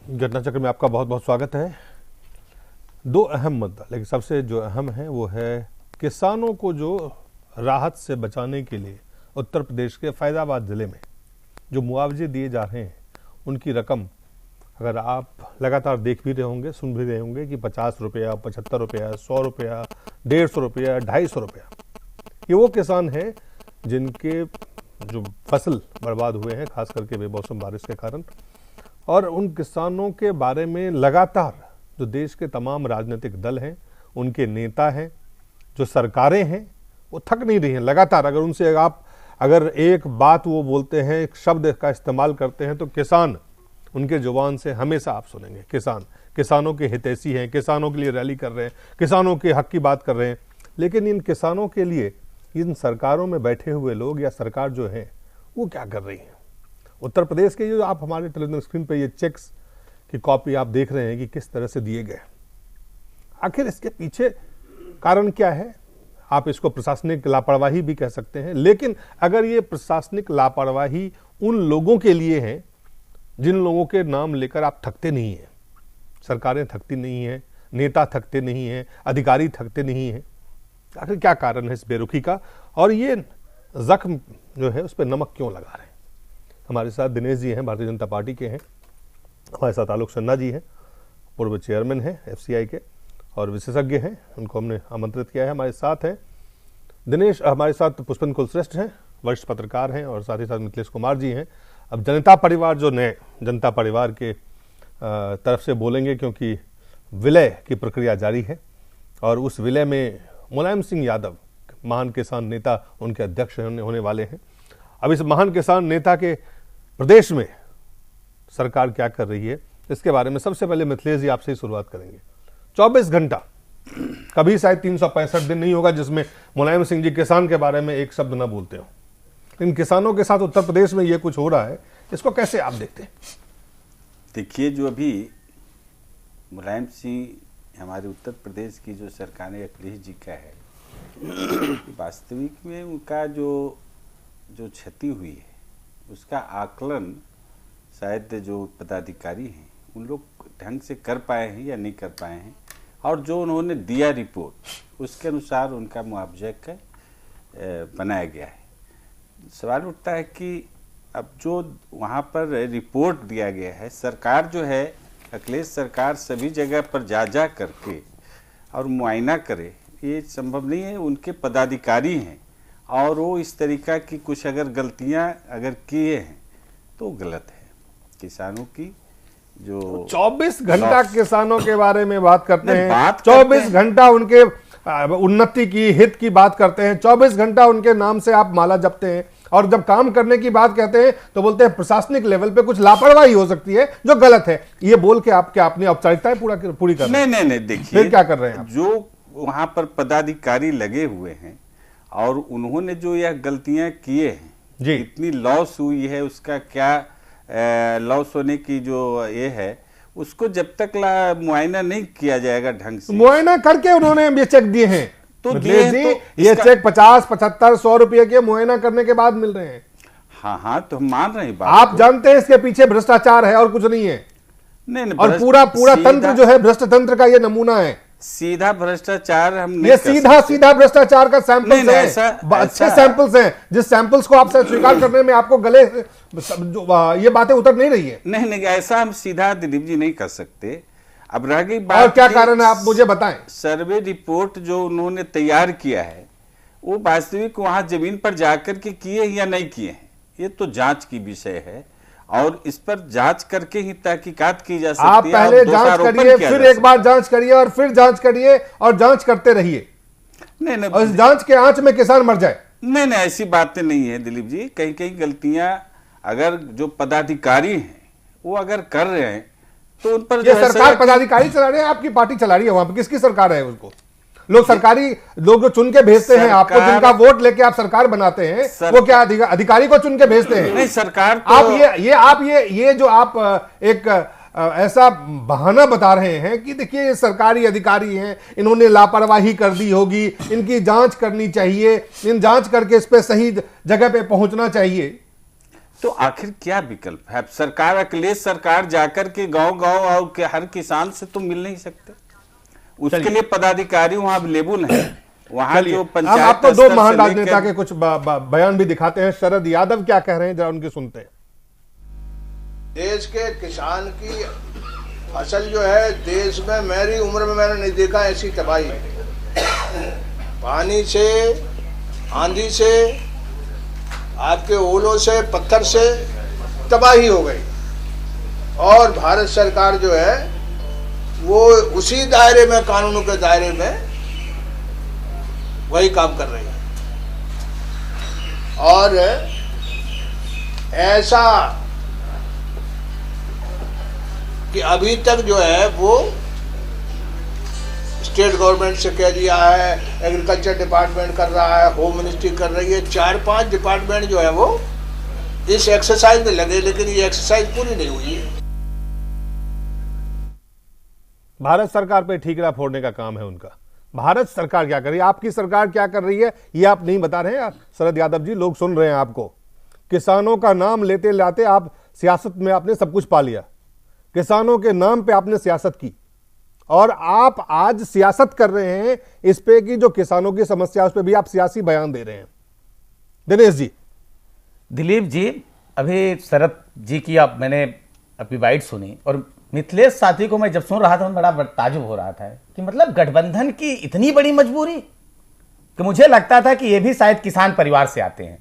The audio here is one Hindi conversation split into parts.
घटना चक्र में आपका बहुत बहुत स्वागत है। दो अहम मुद्दा, लेकिन सबसे जो अहम है वो है किसानों को जो राहत से बचाने के लिए उत्तर प्रदेश के फैजाबाद ज़िले में जो मुआवजे दिए जा रहे हैं उनकी रकम अगर आप लगातार देख भी रहे होंगे, सुन भी रहे होंगे कि 50 रुपया, 75 रुपया, 100 रुपया, 150 रुपया, 250 रुपया, ये वो किसान हैं जिनके जो फसल बर्बाद हुए हैं खास करके बेमौसम बारिश के कारण। और उन किसानों के बारे में लगातार जो देश के तमाम राजनीतिक दल हैं, उनके नेता हैं, जो सरकारें हैं, वो थक नहीं रही हैं। लगातार अगर उनसे आप अगर एक बात वो बोलते हैं, एक शब्द का इस्तेमाल करते हैं तो किसान उनके जुबान से हमेशा आप सुनेंगे। किसानों के हितैषी हैं, किसानों के लिए रैली कर रहे हैं, किसानों के हक की बात कर रहे हैं। लेकिन इन किसानों के लिए इन सरकारों में बैठे हुए लोग या सरकार जो है वो क्या कर रही है? उत्तर प्रदेश के जो आप हमारे टेलीविजन स्क्रीन पे ये चेक्स की कॉपी आप देख रहे हैं कि किस तरह से दिए गए, आखिर इसके पीछे कारण क्या है? आप इसको प्रशासनिक लापरवाही भी कह सकते हैं, लेकिन अगर ये प्रशासनिक लापरवाही उन लोगों के लिए है जिन लोगों के नाम लेकर आप थकते नहीं हैं, सरकारें थकती नहीं हैं, नेता थकते नहीं हैं, अधिकारी थकते नहीं हैं, आखिर क्या कारण है इस बेरुखी का? और ये जख्म जो है उस पर नमक क्यों लगा रहे हैं? हमारे साथ दिनेश जी हैं, भारतीय जनता पार्टी के हैं। हमारे साथ आलोक सिन्हा जी हैं, पूर्व चेयरमैन हैं FCI के और विशेषज्ञ हैं, उनको हमने आमंत्रित किया है। हमारे साथ हैं दिनेश, हमारे साथ पुष्पन कुलश्रेष्ठ हैं, वरिष्ठ पत्रकार हैं, और साथ ही साथ मिथिलेश कुमार जी हैं। अब जनता परिवार जो नए जनता परिवार के तरफ से बोलेंगे, क्योंकि विलय की प्रक्रिया जारी है और उस विलय में मुलायम सिंह यादव महान किसान नेता उनके अध्यक्ष होने वाले हैं। अब इस महान किसान नेता के प्रदेश में सरकार क्या कर रही है, इसके बारे में सबसे पहले मिथिलेश जी आपसे ही शुरुआत करेंगे। 24 घंटा, कभी शायद 365 दिन नहीं होगा जिसमें मुलायम सिंह जी किसान के बारे में एक शब्द ना बोलते हो। इन किसानों के साथ उत्तर प्रदेश में ये कुछ हो रहा है, इसको कैसे आप देखते हैं? देखिए, जो अभी मुलायम सिंह हमारे उत्तर प्रदेश की जो सरकार है अखिलेश जी का है, वास्तविक में उनका जो क्षति हुई है उसका आकलन शायद जो पदाधिकारी हैं उन लोग ढंग से कर पाए हैं या नहीं कर पाए हैं, और जो उन्होंने दिया रिपोर्ट उसके अनुसार उनका मुआवजा का बनाया गया है। सवाल उठता है कि अब जो वहाँ पर रिपोर्ट दिया गया है, सरकार जो है अखिलेश सरकार सभी जगह पर जा करके और मुआयना करे, ये संभव नहीं है। उनके पदाधिकारी हैं और वो इस तरीका की कुछ अगर गलतियां अगर किए हैं तो गलत है। किसानों की जो 24 घंटा किसानों के बारे में बात करते हैं, 24 घंटा उनके उन्नति की, हित की बात करते हैं, 24 घंटा उनके नाम से आप माला जपते हैं, और जब काम करने की बात कहते हैं तो बोलते हैं प्रशासनिक लेवल पे कुछ लापरवाही हो सकती है जो गलत है। ये बोल के आप क्या अपनी औपचारिकताएं पूरी कर रहे हैं? नहीं, देखिए फिर क्या कर रहे हैं आप? जो वहां पर पदाधिकारी लगे हुए हैं और उन्होंने जो यह गलतियां किए हैं, इतनी लॉस हुई है, उसका क्या लॉस होने की जो ये है, उसको जब तक मुआयना नहीं किया जाएगा ढंग से। मुआयना करके उन्होंने ये चेक दिए हैं तो ये चेक 50, 75, 100 रुपये के मुआयना करने के बाद मिल रहे हैं। हाँ, तो हम मान रहे हैं बात। आप जानते हैं इसके पीछे भ्रष्टाचार है और कुछ नहीं है। नहीं, और पूरा तंत्र जो है भ्रष्ट तंत्र का ये नमूना है। सीधा भ्रष्टाचार हम नहीं, ये सीधा भ्रष्टाचार का सैंपल्स है, अच्छे सैंपल्स हैं, जिस सैंपल्स को आपसे स्वीकार करने में आपको गले ये बातें उतर नहीं रही है। नहीं, ऐसा हम सीधा दिलीप जी नहीं कर सकते। अब रह गई बात, और क्या कारण है आप मुझे बताएं। सर्वे रिपोर्ट जो उन्होंने तैयार किया है वो वास्तविक वहां जमीन पर जाकर के किए या नहीं किए हैं, ये तो जांच की विषय है और इस पर जांच करके ही तहकीकात की जा सकती है। आप पहले जांच करिए, फिर एक बार जांच करिए और फिर जांच करिए और जांच करते रहिए। नहीं, और इस जांच के आंच में किसान मर जाए। नहीं, ऐसी बातें नहीं है दिलीप जी। कहीं गलतियां अगर जो पदाधिकारी हैं वो अगर कर रहे हैं तो उन पर ये सरकार पदाधिकारी चला रहे हैं, आपकी पार्टी चला रही है। वहां पर किसकी सरकार है? उसको लोग सरकारी लोग जो चुन के भेजते हैं आपको, जिनका वोट लेके आप सरकार बनाते हैं, वो क्या अधिकारी को चुन के भेजते हैं? नहीं, सरकार तो आप ये जो आप एक ऐसा बहाना बता रहे हैं कि देखिए सरकारी अधिकारी हैं, इन्होंने लापरवाही कर दी होगी, इनकी जांच करनी चाहिए, इन जांच करके इस पे सही जगह पे पहुंचना चाहिए। तो आखिर क्या विकल्प है? सरकार अखिलेश सरकार जाकर के गांव-गांव और के हर किसान से तो मिल नहीं सकते, उसके लिए पदाधिकारी वहां अवेलेबल हैं। वहां जो पंचायत आपको दो महान राजनेता के कुछ बयान भी दिखाते हैं। शरद यादव क्या कह रहे हैं, जरा उनके सुनते हैं। देश के किसान की फसल जो है, देश में मेरी उम्र में मैंने नहीं देखा ऐसी तबाही। पानी से, आंधी से, आपके ओलों से, पत्थर से तबाही हो गई। और भारत सरकार जो है वो उसी दायरे में, कानूनों के दायरे में वही काम कर रही है। और ऐसा कि अभी तक जो है वो स्टेट गवर्नमेंट से कह दिया है, एग्रीकल्चर डिपार्टमेंट कर रहा है, होम मिनिस्ट्री कर रही है, 4-5 डिपार्टमेंट जो है वो इस एक्सरसाइज में लगे, लेकिन ये एक्सरसाइज पूरी नहीं हुई है। भारत सरकार पे ठीकरा फोड़ने का काम है उनका। भारत सरकार क्या कर रही है, आपकी सरकार क्या कर रही है, ये आप नहीं बता रहे हैं शरद यादव जी। लोग सुन रहे हैं आपको। किसानों का नाम लेते लाते आप सियासत में आपने सब कुछ पा लिया। किसानों के नाम पे आपने सियासत की और आप आज सियासत कर रहे हैं इस पे कि जो किसानों की समस्या उस पे भी आप सियासी बयान दे रहे हैं। दिनेश जी। दिलीप जी, अभी शरद जी की मैंने अपनी बाइट सुनी और मिथिलेश साथी को मैं जब सुन रहा था बड़ा ताजुब हो रहा था कि मतलब गठबंधन की इतनी बड़ी मजबूरी कि मुझे लगता था कि ये भी शायद किसान परिवार से आते हैं।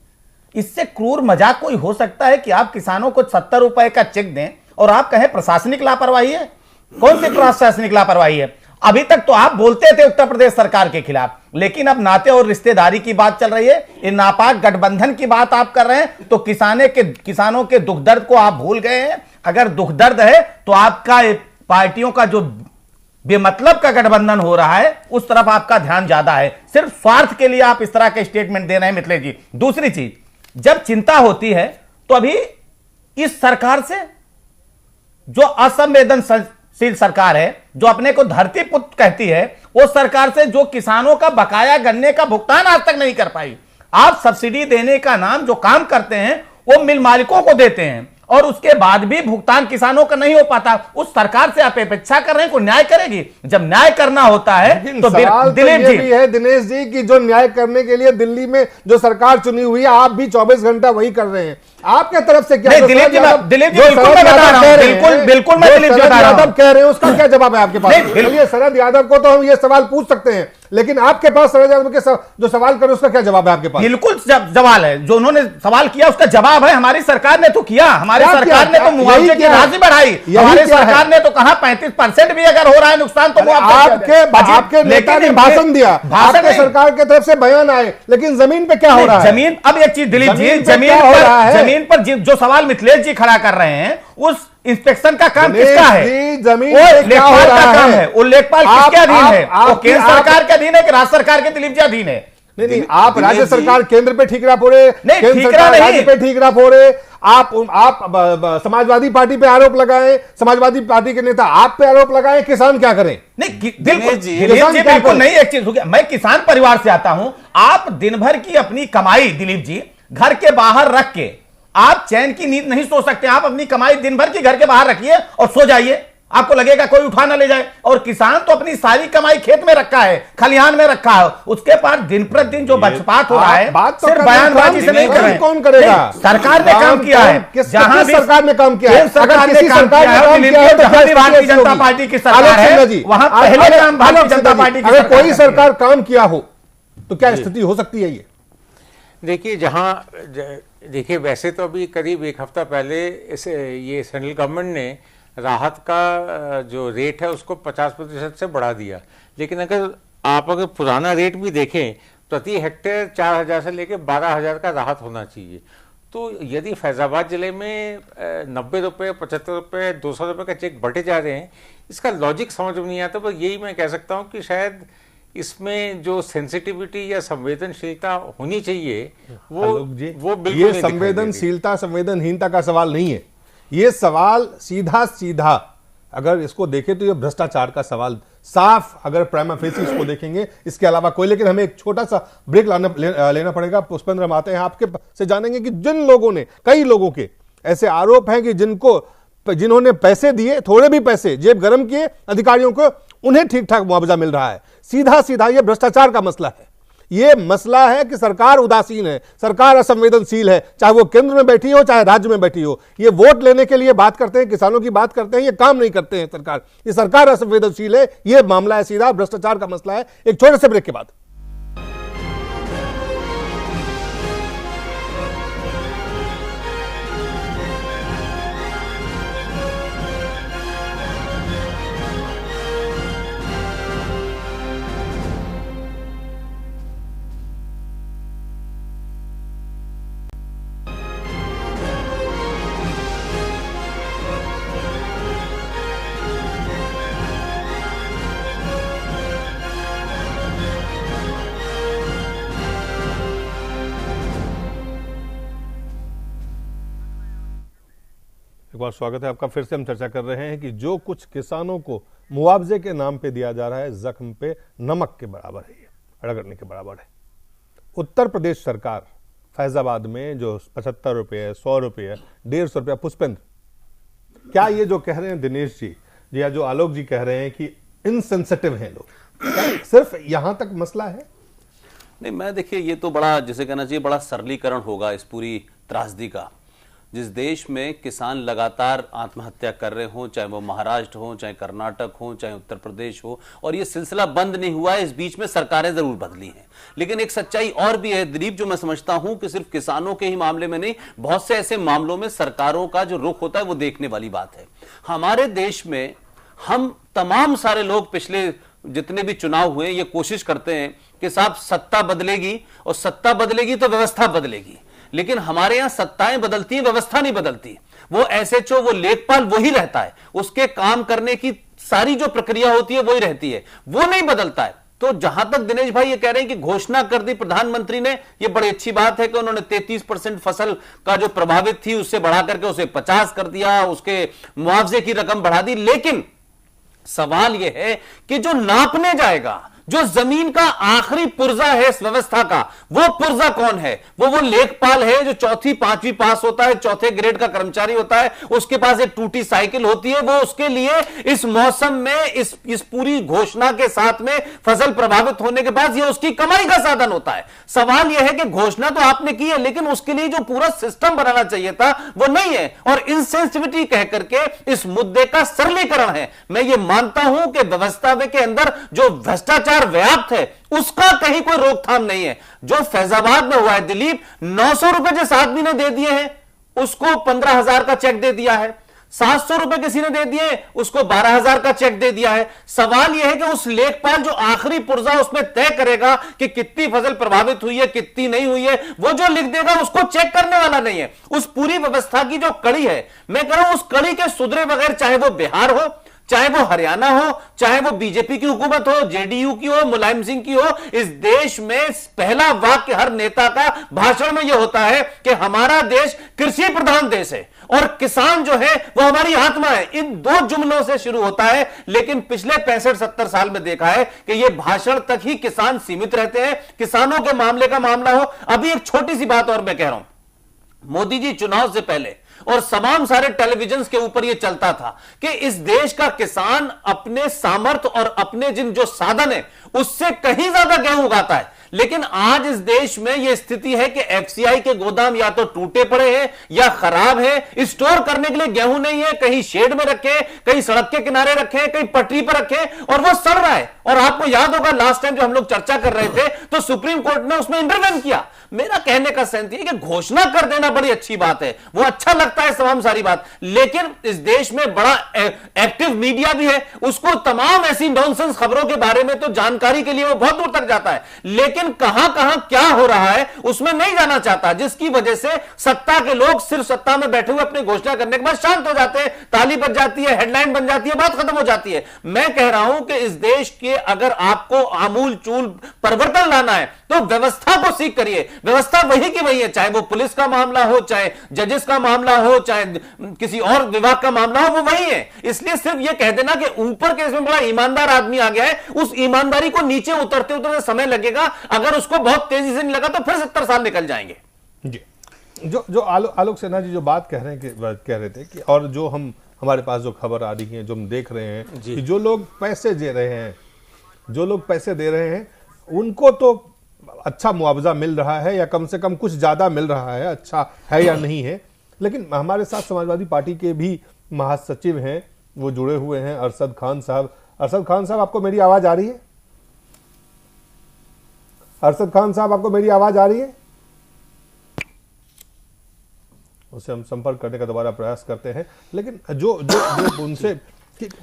इससे क्रूर मजाक कोई हो सकता है कि आप किसानों को 70 रुपए का चेक दें और आप कहें प्रशासनिक लापरवाही है? कौन सी प्रशासनिक लापरवाही है? अभी तक तो आप बोलते थे उत्तर प्रदेश सरकार के खिलाफ, लेकिन अब नाते और रिश्तेदारी की बात चल रही है, इन नापाक गठबंधन की बात आप कर रहे हैं, तो किसानों के दुख दर्द को आप भूल गए हैं। अगर दुख दर्द है तो आपका पार्टियों का जो बेमतलब का गठबंधन हो रहा है उस तरफ आपका ध्यान ज्यादा है। सिर्फ स्वार्थ के लिए आप इस तरह के स्टेटमेंट दे रहे हैं मिथिलेश जी। दूसरी चीज, जब चिंता होती है तो अभी इस सरकार से, जो असंवेदनशील सरकार है, जो अपने को धरती पुत्र कहती है, वो सरकार से जो किसानों का बकाया गन्ने का भुगतान आज तक नहीं कर पाई। आप सब्सिडी देने का नाम जो काम करते हैं वो मिल मालिकों को देते हैं और उसके बाद भी भुगतान किसानों का नहीं हो पाता। उस सरकार से आप अपेक्षा कर रहे हैं कोई न्याय करेगी? जब न्याय करना होता है तो दिलीप जी भी है, दिनेश जी, की जो न्याय करने के लिए दिल्ली में जो सरकार चुनी हुई है, आप भी 24 घंटा वही कर रहे हैं। आपके तरफ से क्या? दिलीप जी बिल्कुल मैं बता रहा हूं, बिल्कुल मैं दिलीप जी बता रहा हूं। यादव कह रहे हैं उसका क्या जवाब है आपके पास? चलिए, शरद यादव को तो हम ये सवाल पूछ सकते हैं, लेकिन आपके पास शरद यादव के जो सवाल करे उसका क्या जवाब है आपके पास? बिल्कुल सवाल है, जो उन्होंने सवाल किया उसका जवाब है। हमारी सरकार ने तो किया, हमारी सरकार ने तो मुआवजे की राशि बढ़ाई, हमारी सरकार ने तो कहा 35% भी अगर हो रहा है नुकसान तो आपके नेता ने भाषण दिया, आपके सरकार की तरफ से बयान आए, लेकिन जमीन पे क्या हो रहा है? जमीन, अब एक चीज दिलीप जी, जमीन पर जो सवाल मिथिलेश जी खड़ा कर रहे हैं, उस इंस्पेक्शन का काम किसका है? जमीन लेखपाल का काम है। वो लेखपाल किसके अधीन है? वो केंद्र सरकार के अधीन है कि राज्य सरकार के दिलीप जी अधीन है? नहीं, आप राज्य सरकार केंद्र पे ठीकरा फोड़े, केंद्र सरकार राज्य पे ठीकरा फोड़े। आप समाजवादी पार्टी पे आरोप लगाएं, समाजवादी पार्टी के नेता आप पे आरोप लगाएं, किसान क्या करें? नहीं, बिल्कुल नहीं। एक चीज, मैं किसान परिवार से आता हूं। आप दिन भर की अपनी कमाई दिलीप जी घर के बाहर रख के आप चैन की नींद नहीं सो सकते। आप अपनी कमाई दिन भर की घर के बाहर रखिए और सो जाइए, आपको लगेगा कोई उठा ना ले जाए। और किसान तो अपनी सारी कमाई खेत में रखा है, खलिहान में रखा है, उसके पास दिन प्रतिदिन जो बचपात हो रहा है तो सिर्फ बयानबाजी से नहीं कर रहे। कौन करेगा? सरकार ने काम किया है, जहां भी सरकार ने काम किया है, सरकार ने काम किया है, जहां भी भारतीय जनता पार्टी की सरकार है वहां पहले काम भारतीय जनता पार्टी की। अगर कोई सरकार काम किया हो तो क्या स्थिति हो सकती है? ये देखिए वैसे तो अभी करीब एक हफ्ता पहले ये सेंट्रल गवर्नमेंट ने राहत का जो रेट है उसको 50% से बढ़ा दिया, लेकिन अगर पुराना रेट भी देखें, प्रति हेक्टेयर 4,000 से लेकर 12,000 का राहत होना चाहिए। तो यदि फैजाबाद जिले में 90 रुपये, 75 रुपये, 200 रुपये का चेक बढ़े जा रहे हैं, इसका लॉजिक समझ में नहीं आता। पर यही मैं कह सकता हूँ कि शायद इसमें जो सेंसिटिविटी या संवेदनशीलता होनी चाहिए वो बिल्कुल ये संवेदनशीलता संवेदनहीनता का सवाल नहीं है। ये सवाल सीधा अगर इसको देखें तो ये भ्रष्टाचार का सवाल साफ, अगर प्राइमा फेसी इसको देखेंगे, इसके अलावा कोई। लेकिन हमें एक छोटा सा ब्रेक लेना पड़ेगा। पुष्पेंद्र, हम आते हैं आपके से जानेंगे कि जिन लोगों ने, कई लोगों के ऐसे आरोप हैं कि जिन्होंने पैसे दिए, थोड़े भी पैसे जेब गरम किए अधिकारियों को, उन्हें ठीक ठाक मुआवजा मिल रहा है। सीधा सीधा ये भ्रष्टाचार का मसला है। ये मसला है कि सरकार उदासीन है, सरकार असंवेदनशील है, चाहे वो केंद्र में बैठी हो चाहे राज्य में बैठी हो। ये वोट लेने के लिए बात करते हैं, किसानों की बात करते हैं, ये काम नहीं करते हैं सरकार। ये सरकार असंवेदनशील है, ये मामला है, सीधा भ्रष्टाचार का मसला है। एक छोटे से ब्रेक के बाद एक बार स्वागत है आपका। फिर से हम चर्चा कर रहे हैं कि जो कुछ किसानों को मुआवजे के नाम पे दिया जा रहा है, जख्म पे नमक के बराबर है, ये रगड़ने के बराबर है। उत्तर प्रदेश सरकार फैजाबाद में जो 75 रुपये, 100 रुपये, 150 रुपया, पुष्पेंद्र, क्या ये जो कह रहे हैं दिनेश जी या जो आलोक जी कह रहे हैं कि इनसेंसिटिव हैं लोग, क्या सिर्फ यहां तक मसला है? नहीं, मैं देखिए, ये तो बड़ा, जिसे कहना चाहिए, बड़ा सरलीकरण होगा इस पूरी त्रासदी का। जिस देश में किसान लगातार आत्महत्या कर रहे हों, चाहे वो महाराष्ट्र हो, चाहे कर्नाटक हो, चाहे उत्तर प्रदेश हो, और ये सिलसिला बंद नहीं हुआ है। इस बीच में सरकारें जरूर बदली हैं, लेकिन एक सच्चाई और भी है दिलीप, जो मैं समझता हूं कि सिर्फ किसानों के ही मामले में नहीं, बहुत से ऐसे मामलों में सरकारों का जो रुख होता है वो देखने वाली बात है। हमारे देश में हम तमाम सारे लोग पिछले जितने भी चुनाव हुए ये कोशिश करते हैं कि साहब सत्ता बदलेगी, और सत्ता बदलेगी तो व्यवस्था बदलेगी। लेकिन हमारे यहां सत्ताएं बदलती हैं, व्यवस्था नहीं बदलती। वो एसएचओ, वो लेखपाल वही रहता है, उसके काम करने की सारी जो प्रक्रिया होती है वही रहती है, वो नहीं बदलता है। तो जहां तक दिनेश भाई ये कह रहे हैं कि घोषणा कर दी प्रधानमंत्री ने, ये बड़ी अच्छी बात है कि उन्होंने 33% फसल का जो प्रभावित थी उससे बढ़ा करके उसे 50 कर दिया, उसके मुआवजे की रकम बढ़ा दी। लेकिन सवाल यह है कि जो नापने जाएगा, जो जमीन का आखिरी पुर्जा है इस व्यवस्था का, वो पुर्जा कौन है? वो लेखपाल है जो 4वीं 5वीं पास होता है, 4थे ग्रेड का कर्मचारी होता है, उसके पास एक टूटी साइकिल होती है। वो उसके लिए इस मौसम में, इस पूरी घोषणा के साथ में फसल प्रभावित होने के बाद ये उसकी कमाई का साधन होता है। सवाल यह है कि घोषणा तो आपने की है, लेकिन उसके लिए जो पूरा सिस्टम बनाना चाहिए था वो नहीं है, और इनसेंसिटिविटी कह करके इस मुद्दे का सरलीकरण है। मैं ये मानता हूं कि व्यवस्था के अंदर जो भ्रष्टाचार व्याप्त है उसका कहीं कोई रोकथाम नहीं है। जो फैजाबाद में हुआ है दिलीप, 900 रुपए जिस आदमी ने दे दिए हैं उसको 15,000 का चेक दे दिया है, 700 रुपए किसी ने दे दिए उसको 12,000 का चेक दे दिया है। सवाल यह है कि उस लेखपाल जो आखिरी पुर्जा उसमें तय करेगा कि कितनी फसल प्रभावित हुई है, कितनी नहीं हुई है, वो जो लिख देगा उसको चेक करने वाला नहीं है। उस पूरी व्यवस्था की जो कड़ी है, मैं कह रहा हूं उस कड़ी के सुधरे बगैर, चाहे वो बिहार हो, चाहे वो हरियाणा हो, चाहे वो बीजेपी की हुकूमत हो, जेडीयू की हो, मुलायम सिंह की हो, इस देश में पहला वाक्य हर नेता का भाषण में यह होता है कि हमारा देश कृषि प्रधान देश है और किसान जो है वो हमारी आत्मा है। इन दो जुमलों से शुरू होता है, लेकिन पिछले 65-70 साल में देखा है कि ये भाषण तक ही किसान सीमित रहते हैं। किसानों के मामले का मामला हो। अभी एक छोटी सी बात और मैं कह रहा हूं, मोदी जी चुनाव से पहले और तमाम सारे टेलीविजन के ऊपर यह चलता था कि इस देश का किसान अपने सामर्थ्य और अपने जिन जो साधन है उससे कहीं ज्यादा गेहूं उगाता है। लेकिन आज इस देश में यह स्थिति है कि एफसीआई के गोदाम या तो टूटे पड़े हैं या खराब है, स्टोर करने के लिए गेहूं नहीं है, कहीं शेड में रखे, कहीं सड़क के किनारे रखे, कहीं पटरी पर रखे, और वो सड़ रहा है। और आपको याद होगा लास्ट टाइम जो हम लोग चर्चा कर रहे थे तो सुप्रीम कोर्ट ने उसमें इंटरवेन किया। मेरा कहने का सेंस है कि घोषणा कर देना बड़ी अच्छी बात है, वो अच्छा लगता है तमाम सारी बात, लेकिन इस देश में बड़ा एक्टिव मीडिया भी है, उसको तमाम ऐसी नॉनसेंस खबरों के बारे में तो जानकारी के लिए वो बहुत दूर तक जाता है, लेकिन कहां कहां क्या हो रहा है उसमें नहीं जाना चाहता, जिसकी वजह से सत्ता के लोग सिर्फ सत्ता में बैठे हुए अपनी घोषणा करने के बाद शांत हो जाते हैं, ताली बज जाती है, हेडलाइन बन जाती है, बात खत्म हो जाती है। मैं कह रहा हूं कि इस देश के लिए अगर आपको आमूल चूल परिवर्तन लाना है तो व्यवस्था को सीख करिए। व्यवस्था वही की वही है, चाहे वो पुलिस का मामला हो, चाहे जजेस का मामला हो, चाहे किसी और विभाग का मामला हो, वो वही है। इसलिए सिर्फ ये कह देना कि ऊपर के इसमें बड़ा ईमानदार आदमी आ गया है, उस ईमानदारी को नीचे उतरते उतरते समय लगेगा। अगर उसको बहुत तेजी से नहीं लगा तो फिर 70 साल निकल जाएंगे। जी, जो आलोक सिन्हा जी जो बात कह रहे थे कि और जो हमारे पास जो खबर आ रही है, जो हम देख रहे हैं कि जो लोग पैसे दे रहे हैं उनको तो अच्छा मुआवजा मिल रहा है या कम से कम कुछ ज्यादा मिल रहा है, अच्छा है या नहीं है। लेकिन हमारे साथ समाजवादी पार्टी के भी महासचिव हैं, वो जुड़े हुए हैं, अरशद खान साहब। अरशद खान साहब, आपको मेरी आवाज आ रही है? अरशद खान साहब, आपको मेरी आवाज आ रही है? उसे हम संपर्क करने का दोबारा प्रयास करते हैं। लेकिन जो उनसे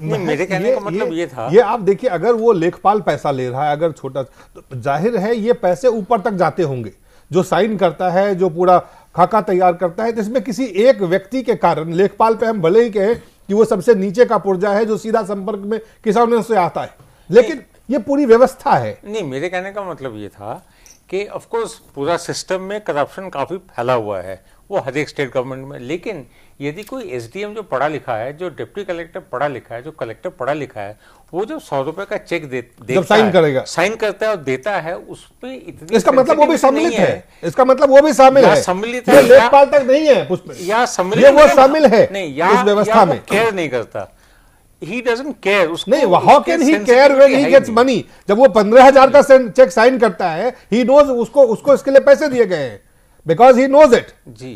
मेरे कहने का मतलब ये था, ये आप देखिए, अगर वो लेखपाल पैसा ले रहा है, अगर छोटा, तो जाहिर है ये पैसे ऊपर तक जाते होंगे। जो साइन करता है, जो पूरा खाका तैयार करता है, तो इसमें किसी एक व्यक्ति के कारण, लेखपाल पे हम भले ही कहें कि वो सबसे नीचे का पुर्जा है जो सीधा संपर्क में किसानों से आता है, लेकिन ये पूरी व्यवस्था है। नहीं, मेरे कहने का मतलब ये था कि ऑफ कोर्स पूरा सिस्टम में करप्शन काफी फैला हुआ है, वो हर एक स्टेट गवर्नमेंट में। लेकिन यदि कोई एसडीएम जो पढ़ा लिखा है, जो डिप्टी कलेक्टर पढ़ा लिखा है, जो कलेक्टर पढ़ा लिखा है, वो जो 100 रुपए का चेक जब साइन करेगा, साइन करता है और देता है, उसमें इतनी, इसका मतलब वो भी सम्मिलित है, इसका मतलब वो भी शामिल है, सम्मिलित है, लेखपाल तक नहीं है, या सम्मिलित, वो शामिल है नहीं, उस व्यवस्था में, केयर नहीं करता। He doesn't care. नहीं, how can he care when he gets money? जब वो 15,000 का चेक साइन करता है, he knows उसको इसके लिए पैसे दिए गए हैं, because he knows it. जी,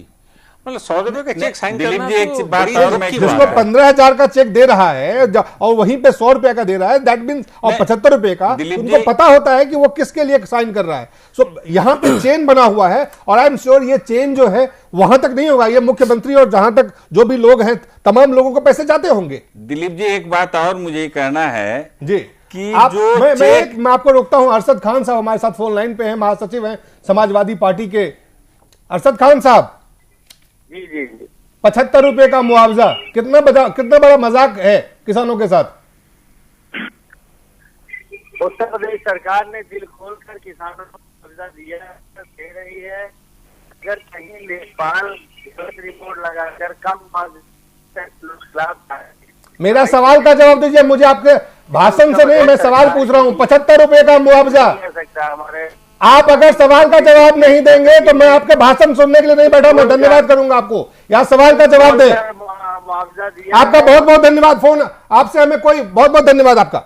मतलब 100 रुपए का चेक साइन करना, जिसको 15,000 का चेक दे रहा है और वहीं पे 100 रुपए का दे रहा है, दैट मीन्स, और 75 रुपए का, उनको पता होता है कि वो किसके लिए साइन कर रहा है। सो यहाँ पे चेन बना हुआ है, और आई एम श्योर ये चेन जो है वहां तक नहीं होगा, ये मुख्यमंत्री और जहां तक जो भी लोग हैं, तमाम लोगों को पैसे जाते होंगे। दिलीप जी, एक बात और मुझे कहना है जी कि आप, जो मैं आपको रोकता हूं। अरशद खान साहब हमारे साथ फोन लाइन पे हैं, महासचिव हैं समाजवादी पार्टी के। अरशद खान साहब, जी 75 रुपए का मुआवजा कितना बड़ा मजाक है किसानों के साथ? उत्तर प्रदेश सरकार ने दिल खोलकर किसानों को मुआवजा दिया, दे रही है। अगर कहीं लेखपाल गलत रिपोर्ट लगाकर कम मेरा सवाल का जवाब दीजिए, मुझे आपके भाषण से नहीं, मैं सवाल पूछ रहा हूँ। 75 रुपए का मुआवजा, हमारे, आप अगर सवाल का जवाब नहीं देंगे तो मैं आपके भाषण सुनने के लिए नहीं बैठा, मैं धन्यवाद करूंगा आपको। यहाँ सवाल का जवाब दे। मुआवजा दिया, आपका बहुत बहुत धन्यवाद, फोन आपसे हमें कोई बहुत बहुत धन्यवाद आपका।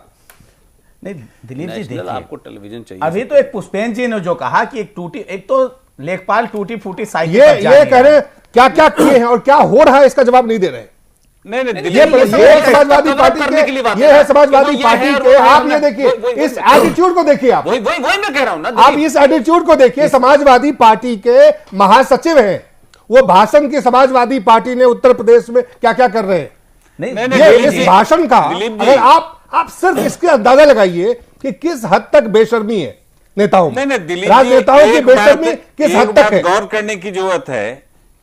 नहीं दिलीप जी, देखिए, आपको टेलीविजन चाहिए। अभी तो एक पुष्पेन जी ने जो कहा कि एक तो लेखपाल टूटी फूटी साइकिल ये कह रहे हैं क्या क्या किए हैं और क्या हो रहा है, इसका जवाब नहीं दे रहे। नहीं, ये समाजवादी पार्टी के, ये है समाजवादी पार्टी के। आप ये देखिए, इस एटीट्यूड को देखिए, आप वही मैं कह रहा हूं ना, आप इस एटीट्यूड को देखिए। समाजवादी पार्टी के महासचिव हैं, वो भाषण की समाजवादी पार्टी ने उत्तर प्रदेश में क्या क्या कर रहे हैं, नहीं, इस भाषण का अगर आप सिर्फ इसके अंदाजा लगाइए कि किस हद तक बेशर्मी है नेताओं में, राजनेताओं की बेशर्मी किस हद तक है। गौर करने की जरूरत है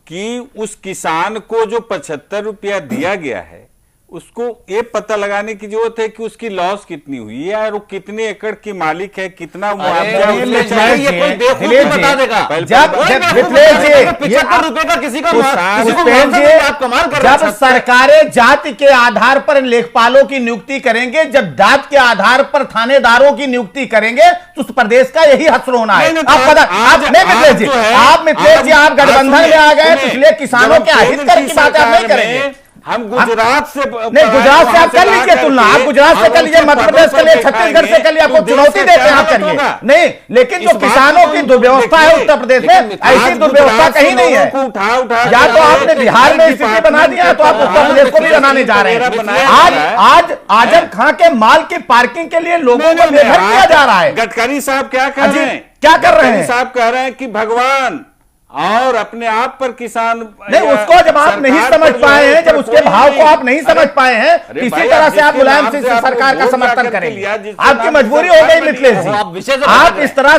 कि उस किसान को जो 75 रुपया दिया गया है, उसको ये पता लगाने की जरूरत है कि उसकी लॉस कितनी हुई है और वो कितने एकड़ की मालिक है, कितना मुआवजा ये कोई बेवकूफ बता देगा। जब सरकारें जाति के आधार पर लेखपालों की नियुक्ति करेंगे, जब जाति के आधार पर थानेदारों की नियुक्ति करेंगे, तो उस प्रदेश का यही हश्र होना है। आप मिथिलेश जी, आप गठबंधन में आ गए, इसलिए किसानों के हित की बात आप नहीं करेंगे। हम गुजरात से नहीं, गुजरात से आप कर लीजिए तुलना, आप गुजरात से कर लीजिए, मध्य प्रदेश के लिए, छत्तीसगढ़ से कर लिए, आपको चुनौती देते हैं, आप करिए। नहीं, लेकिन जो किसानों की दुर्व्यवस्था है उत्तर प्रदेश में, ऐसी दुर्व्यवस्था कहीं नहीं है। या तो आपने बिहार में स्थिति बना दिया, तो आप उत्तर प्रदेश को भी बनाने जा रहे हैं। आज आजम खां के माल की पार्किंग के लिए लोगों को निर्भर किया जा रहा है। गडकरी साहब क्या कर रहे हैं? क्या कर रहे हैं? साहब कह रहे हैं कि भगवान और अपने आप पर किसान नहीं, उसको जब आप नहीं समझ पाए हैं, जब उसके भाव को आप नहीं समझ पाए हैं, किसी तरह से आप मुलायम सिंह सरकार का समर्थन करेंगे। आपकी मजबूरी हो गई मिथिलेश जी, आप इस तरह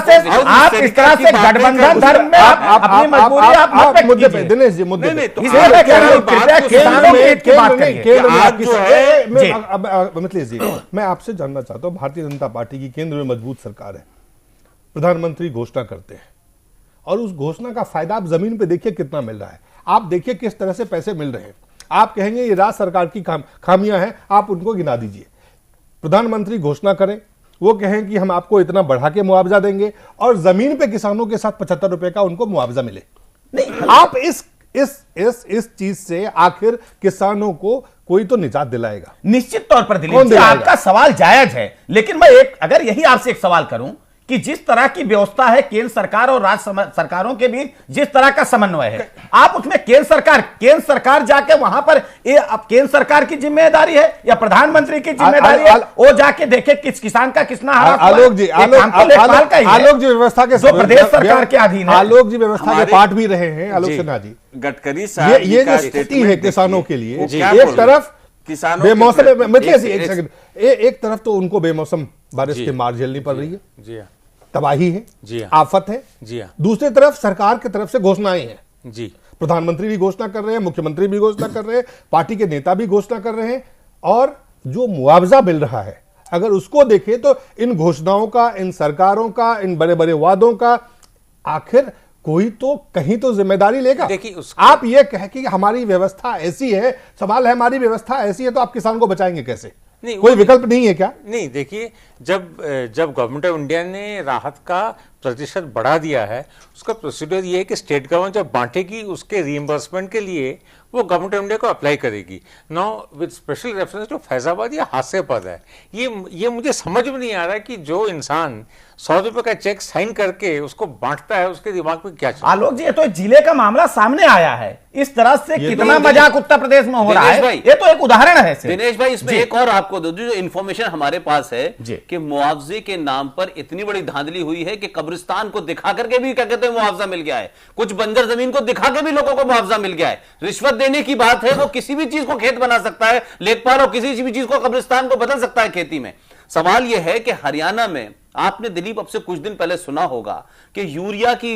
से गठबंधन धर्म में अपनी मजबूरी आप मुद्दे पे दिनेश जी, मुद्दे मिथिलेश जी, मैं आपसे जानना चाहता हूं, भारतीय जनता पार्टी की केंद्र में मजबूत सरकार है, प्रधानमंत्री घोषणा करते हैं और उस घोषणा का फायदा आप जमीन पे देखिए कितना मिल रहा है। आप देखिए किस तरह से पैसे मिल रहे हैं। आप कहेंगे ये राज्य सरकार की खामियां हैं, आप उनको गिना दीजिए। प्रधानमंत्री घोषणा करें, वो कहें कि हम आपको इतना बढ़ा के मुआवजा देंगे और जमीन पे किसानों के साथ 75 रुपए का उनको मुआवजा मिले। नहीं, आप इस चीज से आखिर किसानों को कोई तो निजात दिलाएगा। निश्चित तौर पर दिलीप जी, आपका सवाल जायज है, लेकिन मैं अगर यही आपसे एक सवाल करूं कि जिस तरह की व्यवस्था है केंद्र सरकार और राज्य सरकारों के बीच, जिस तरह का समन्वय है, आप उसमें केंद्र सरकार जाके वहां पर अब केंद्र सरकार की जिम्मेदारी है या प्रधानमंत्री की जिम्मेदारी है, वो जाके देखे किस किसान का कितना आलोक जी व्यवस्था के जो प्रदेश सरकार के अधीन है। आलोक जी व्यवस्था के पार्ट भी रहे हैं आलोक सिन्हा जी। गडकरी साहब ये जो स्थिति है किसानों के लिए, एक तरफ किसानों बेमौसम, मतलब एक तरफ तो उनको बेमौसम बारिश के मार झेलनी पड़ रही है, जी हाँ, तबाही है, जी हाँ, आफत है, जी हाँ, दूसरी तरफ सरकार की तरफ से घोषणाएं हैं, जी, प्रधानमंत्री भी घोषणा कर रहे हैं, मुख्यमंत्री भी घोषणा कर रहे हैं, पार्टी के नेता भी घोषणा कर रहे हैं, और जो मुआवजा मिल रहा है अगर उसको देखें तो इन घोषणाओं का, इन सरकारों का, इन बड़े बड़े वादों का आखिर कोई तो कहीं तो जिम्मेदारी लेगा। देखिए आप ये कह कि हमारी व्यवस्था ऐसी है, सवाल है हमारी व्यवस्था ऐसी है तो आप किसान को बचाएंगे कैसे? कोई विकल्प नहीं है क्या? नहीं, देखिए, जब गवर्नमेंट ऑफ इंडिया ने राहत का प्रतिशत बढ़ा दिया है, उसका प्रोसीजर ये है कि स्टेट गवर्नमेंट जब बांटेगी उसके रीइंबर्समेंट के लिए वो गवर्नमेंट ऑफ इंडिया को अप्लाई करेगी। Now with special reference to Faizabad या हास्यास्पद है ये मुझे समझ में नहीं आ रहा है कि जो इंसान 100 रुपए का चेक साइन करके उसको बांटता है उसके दिमाग में क्या चलता है। आलोक जी, ये तो जिले का मामला सामने आया है, इस तरह से कितना मजाक उत्तर प्रदेश में हो रहा है, ये तो एक उदाहरण है। दिनेश भाई, इसमें एक और आपको दो जो इन्फॉर्मेशन हमारे पास है कि मुआवजे के नाम पर इतनी बड़ी धांधली हुई है कि कब्रिस्तान को दिखा करके भी क्या कहते हैं मुआवजा मिल गया है, कुछ बंजर जमीन को दिखा के भी लोगों को मुआवजा मिल गया है। रिश्वत देने की बात है, वो किसी भी चीज को खेत बना सकता है, लेखपाल और किसी भी चीज को कब्रिस्तान को बदल सकता है खेती में। सवाल यह है कि हरियाणा में आपने दिलीप अब से कुछ दिन पहले सुना होगा कि यूरिया की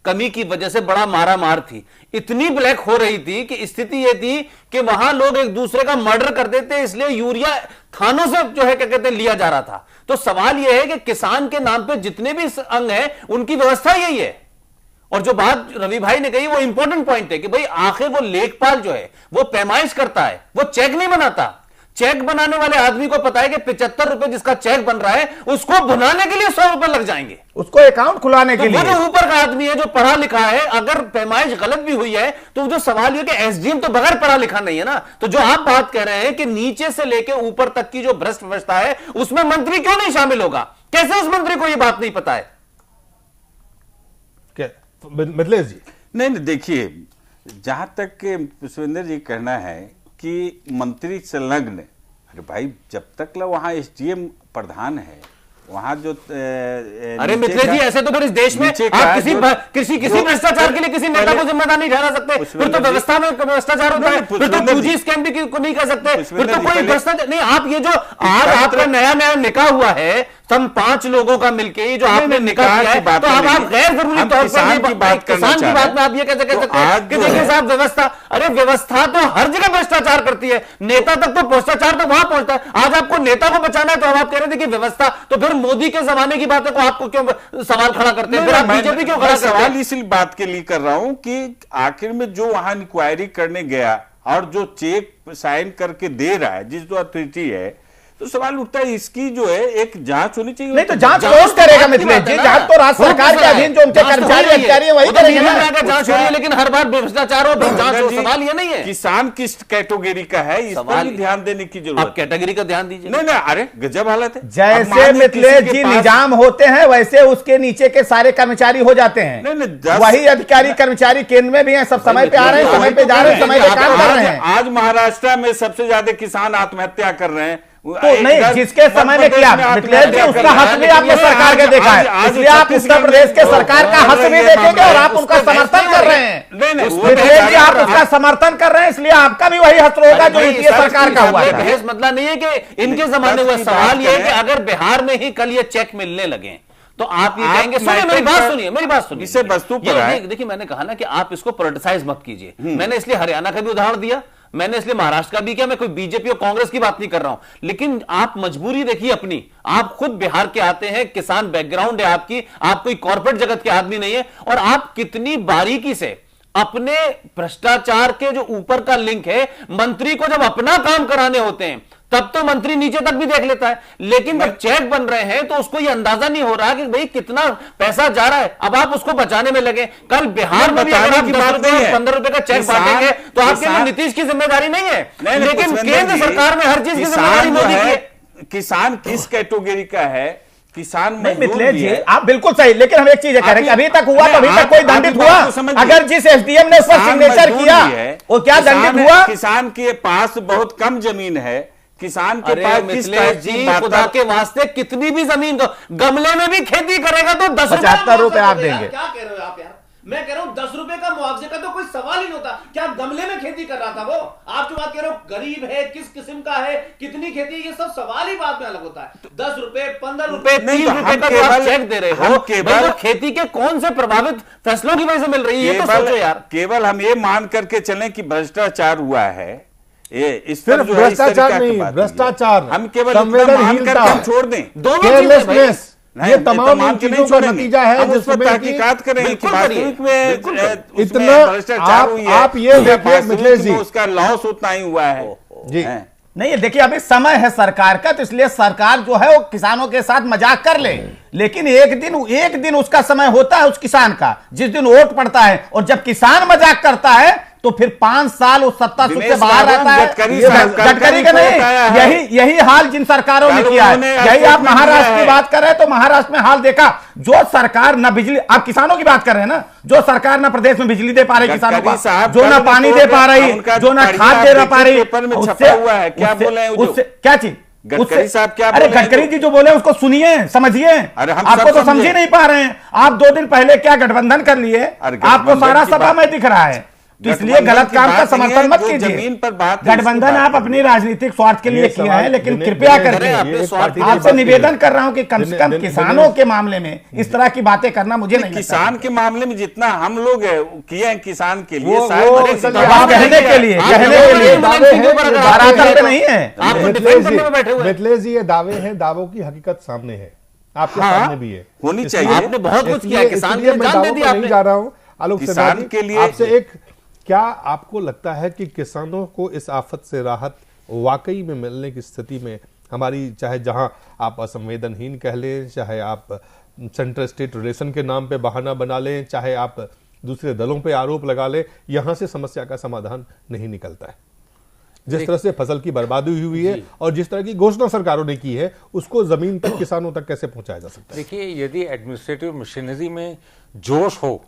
कमी की वजह से बड़ा मारामार थी, इतनी ब्लैक हो रही थी कि स्थिति यह थी कि वहां लोग एक दूसरे का मर्डर कर देते, इसलिए यूरिया थानों से जो है क्या कहते हैं लिया जा रहा था। तो सवाल यह है कि किसान के नाम पे जितने भी अंग हैं उनकी व्यवस्था यही है। और जो बात रवि भाई ने कही वो इंपॉर्टेंट पॉइंट है कि भाई आखिर वो लेखपाल जो है वो पैमाइश करता है, वो चेक नहीं बनाता। चेक बनाने वाले आदमी को पता है कि 75 रुपए जिसका चेक बन रहा है उसको बनाने के लिए 100 रुपए लग जाएंगे, उसको अकाउंट खुलाने के लिए। वो जो ऊपर का आदमी है जो पढ़ा लिखा है, अगर पैमाइश गलत भी हुई है तो जो सवाल ये कि एसडीएम तो बगैर पढ़ा लिखा नहीं है ना। तो जो आप बात कह रहे हैं कि नीचे से लेकर ऊपर तक की जो भ्रष्ट व्यवस्था है उसमें मंत्री क्यों नहीं शामिल होगा? कैसे उस मंत्री को यह बात नहीं पता है? मिथिलेश जी, नहीं, देखिए, जहां तक पुष्पेंद्र जी कहना है कि मंत्री संलग्न, अरे भाई, जब तक वहां एसडीएम प्रधान है वहां जो अरे मिथिलेश जी, ऐसे तो फिर इस देश में आप किसी भ्रष्टाचार के लिए किसी नेता को जिम्मेदार नहीं ठहरा सकते। फिर तो व्यवस्था में भ्रष्टाचार होता है, फिर तो 2G स्कैम भी को नहीं कर सकते, फिर तो कोई भ्रष्टाचार नहीं। आप ये जो आज आपका नया निकाह हुआ है, हम 5 लोगों का मिलके जो आपने निकाह किया है, तो अब आप गैर जरूरी तौर पर किसान की बात में आप ये कैसे कह सकते हैं कि देखिए साहब व्यवस्था, अरे व्यवस्था तो हर जगह भ्रष्टाचार करती है, नेता तक तो भ्रष्टाचार तो वहां पहुंचता है। आज आपको नेता को बचाना है तो आप कह रहे थे कि व्यवस्था, तो फिर मोदी के जमाने की बातें को आपको क्यों सवाल खड़ा करते हैं? फिर आप बीजेपी क्यों खड़ा करते हैं? सवाल इसी बात के लिए कर रहा हूं कि आखिर में जो वहां इंक्वायरी करने गया और जो चेक साइन करके दे रहा है, जिस जो अथॉरिटी है, तो सवाल उठता है इसकी जो है एक जांच होनी चाहिए। नहीं तो जांच कौन करेगा मिथिलेश जी? जांच तो राज्य सरकार के अधीन जो उनके कर्मचारी अधिकारी वही करेंगे ना। जांच हो रही है, लेकिन हर बार भ्रष्टाचार हो जांच हो, सवाल ये नहीं है किसान किस कैटेगरी का है, इस पर भी ध्यान देने की जरूरत। आप कैटेगरी का ध्यान दीजिए। नहीं, अरे गजब हालत है। जैसे मिथिलेश जी निजाम होते हैं वैसे उसके नीचे के सारे कर्मचारी हो जाते हैं। वही अधिकारी कर्मचारी केंद्र में भी हैं, सब समय पे आ रहे हैं, समय पे जा रहे हैं, समय पे काम कर रहे हैं। आज महाराष्ट्र में सबसे ज्यादा किसान आत्महत्या कर रहे हैं, तो नहीं, जिसके समय में किया मिथिलेश जी, उसका हक भी आपने सरकार के देखा है, इसलिए आप उत्तर प्रदेश के सरकार का हक भी देखेंगे और आप उनका समर्थन कर रहे हैं। मिथिलेश जी, आप उसका समर्थन कर रहे हैं, इसलिए आपका भी वही हक होगा जो यूपीए सरकार का हुआ था। बहस मतलब नहीं है कि इनके जमाने हुआ, सवाल यह है कि अगर बिहार में ही कल ये चेक मिलने लगे तो आप ये कहेंगे, सुनिए मेरी बात सुनिए, इससे वस्तु पर देखिए मैंने कहा ना कि आप इसको पॉलिटिसाइज मत कीजिए। मैंने इसलिए हरियाणा का भी उदाहरण दिया, मैंने इसलिए महाराष्ट्र का भी किया, मैं कोई बीजेपी और कांग्रेस की बात नहीं कर रहा हूं, लेकिन आप मजबूरी देखिए अपनी। आप खुद बिहार के आते हैं, किसान बैकग्राउंड है आपकी, आप कोई कॉर्पोरेट जगत के आदमी नहीं है, और आप कितनी बारीकी से अपने भ्रष्टाचार के जो ऊपर का लिंक है, मंत्री को जब अपना काम कराने होते हैं तब तो मंत्री नीचे तक भी देख लेता है, लेकिन जब चेक बन रहे हैं तो उसको ये अंदाजा नहीं हो रहा कि भाई कितना पैसा जा रहा है। अब आप उसको बचाने में लगे। कल बिहार में भी अगर आप 10 रुपए 15 रुपए का चेक बांटेंगे तो आपके लिए नीतीश की जिम्मेदारी नहीं है, लेकिन केंद्र सरकार में हर चीज की जिम्मेदारी मोदी की है। किसान किस कैटेगरी का है? किसान मिथिलेश जी, आप बिल्कुल सही, लेकिन हम एक चीज कह रहे हैं, अभी तक हुआ तो अभी तक कोई दंडित हुआ? अगर जिस एसडीएम ने उस पर सिग्नेचर किया वो क्या दंडित हुआ? किसान के पास बहुत कम जमीन है, किसान के पास मिथिलेश जी, खुदा के वास्ते कितनी भी जमीन दो, गमले में भी खेती करेगा तो 75 रुपए आप देंगे। क्या कह रहे हो आप यार? मैं कह रहा हूं 10 रुपए का मुआवजे का तो कोई सवाल ही नहीं होता। क्या गमले में खेती कर रहा था वो? आप जो बात कह रहे हो गरीब है, किस किस्म का है, कितनी खेती, ये सब सवाल ही बाद में अलग होता है। 10 रुपए 15 रुपए 30 रुपए का आप चेक दे रहे हो, केवल खेती के कौन से प्रभावित फसलों की वजह से मिल रही है, ये तो सोचो यार। केवल हम ये मान करके चलें कि भ्रष्टाचार हुआ है, ये इस पर सिर्फ भ्रष्टाचार नहीं, भ्रष्टाचार, हम केवल संवेदनहीनता हम छोड़ दें, केयरलेसनेस, ये तमाम इन चीजों का नतीजा है जिसमें तहकीकात करें कि वास्तविक में इतना भ्रष्टाचार हुई है। आप ये देखिए मिथिलेश जी, उसका लॉस उतना ही हुआ है जी। नहीं, देखिए अभी समय है सरकार का, तो इसलिए सरकार जो है वो किसानों के साथ मजाक कर ले, लेकिन एक दिन उसका समय होता है उस किसान का, जिस दिन वोट पड़ता है, और जब किसान मजाक करता है तो फिर 5 साल उस सत्ता से बाहर रहता है। गडकरी का नहीं, यही हाल जिन सरकारों ने किया है। यही आप महाराष्ट्र की बात कर रहे हैं तो महाराष्ट्र में हाल देखा, जो सरकार न बिजली, आप किसानों की बात कर रहे हैं ना, जो सरकार न प्रदेश में बिजली दे पा रही किसानों को, जो न पानी दे पा रही, जो न खाद दे पा रही, उससे क्या चीज गडकरी साहब क्या अरे गडकरी जी जो बोले उसको सुनिए, समझिए। आपको तो समझ ही नहीं पा रहे हैं। आप 2 दिन पहले क्या गठबंधन कर लिए, आपको सारा सभा में दिख रहा है, तो इसलिए गलत काम का समर्थन मत कीजिए। गठबंधन आप अपनी राजनीतिक स्वार्थ के लिए किया है, लेकिन कृपया करके आपसे निवेदन कर रहा हूं कि कम से कम किसानों के मामले में इस तरह की बातें करना मुझे नहीं। किसान के मामले में जितना हम लोग किए हैं किसान के लिए, कहने के लिए नहीं है। मिथिलेश जी, ये दावे हैं, दावों की हकीकत सामने है, आपके सामने भी है, होनी चाहिए। आपने बहुत कुछ किया किसान के लिए, जान दे दिया नहीं जा रहा हूं आलोक किसान के लिए। आपसे एक, क्या आपको लगता है कि किसानों को इस आफत से राहत वाकई में मिलने की स्थिति में हमारी, चाहे जहां आप असंवेदनहीन कह लें, चाहे आप सेंट्रल स्टेट रिलेशन के नाम पे बहाना बना लें, चाहे आप दूसरे दलों पे आरोप लगा लें, यहां से समस्या का समाधान नहीं निकलता है? जिस तरह से फसल की बर्बादी हुई है और जिस तरह की घोषणा सरकारों ने की है, उसको जमीन तक किसानों तक कैसे पहुंचाया जा सकता है? देखिए, यदि एडमिनिस्ट्रेटिव मशीनरी में जोश हो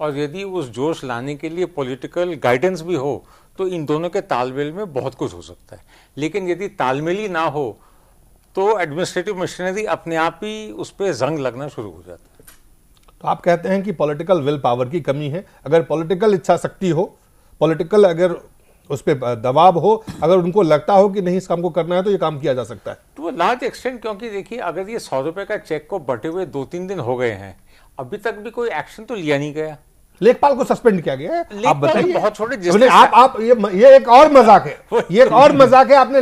और यदि उस जोश लाने के लिए पॉलिटिकल गाइडेंस भी हो तो इन दोनों के तालमेल में बहुत कुछ हो सकता है। लेकिन यदि तालमेल ही ना हो तो एडमिनिस्ट्रेटिव मशीनरी अपने आप ही उस पर जंग लगना शुरू हो जाता है। तो आप कहते हैं कि पॉलिटिकल विल पावर की कमी है। अगर पॉलिटिकल इच्छा शक्ति हो, पॉलिटिकल अगर उस पर दबाव हो, अगर उनको लगता हो कि नहीं इस काम को करना है, तो ये काम किया जा सकता है। तो लार्ज एक्सटेंट, क्योंकि देखिए अगर ये 100 रुपए का चेक को बटे हुए 2-3 दिन हो गए हैं, अभी तक भी कोई एक्शन तो लिया नहीं गया। लेखपाल को सस्पेंड किया गया है, आप बताइए। बहुत छोटे आप ये एक और मजाक है, ये एक और मजाक है। आपने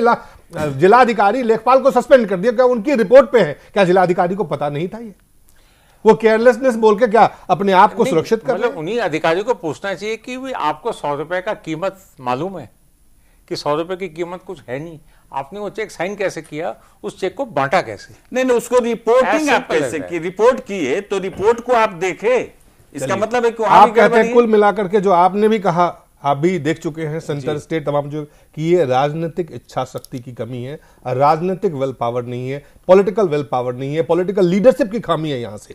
जिलाधिकारी लेखपाल को सस्पेंड कर दिया, क्या उनकी रिपोर्ट पे है? क्या जिलाधिकारी को पता नहीं था? ये वो केयरलेसनेस बोल के क्या अपने आप को सुरक्षित कर रहे हैं? उन्हीं अधिकारियों को पूछना चाहिए कि भी आपको 100 रुपए का कीमत मालूम है कि 100 रुपए की कीमत कुछ है नहीं, आपने वो चेक साइन कैसे किया, उस चेक को बांटा कैसे? नहीं, उसको रिपोर्टिंग आप कैसे की? रिपोर्ट किए तो रिपोर्ट को आप देखे, इसका मतलब है कि आप कहते हैं कुल मिलाकर के जो आपने भी कहा आप भी देख चुके हैं सेंटर स्टेट तमाम जो कि ये राजनीतिक इच्छा शक्ति की कमी है, राजनीतिक विल पावर नहीं है, पॉलिटिकल विल पावर नहीं है, पॉलिटिकल लीडरशिप की खामी है यहाँ से।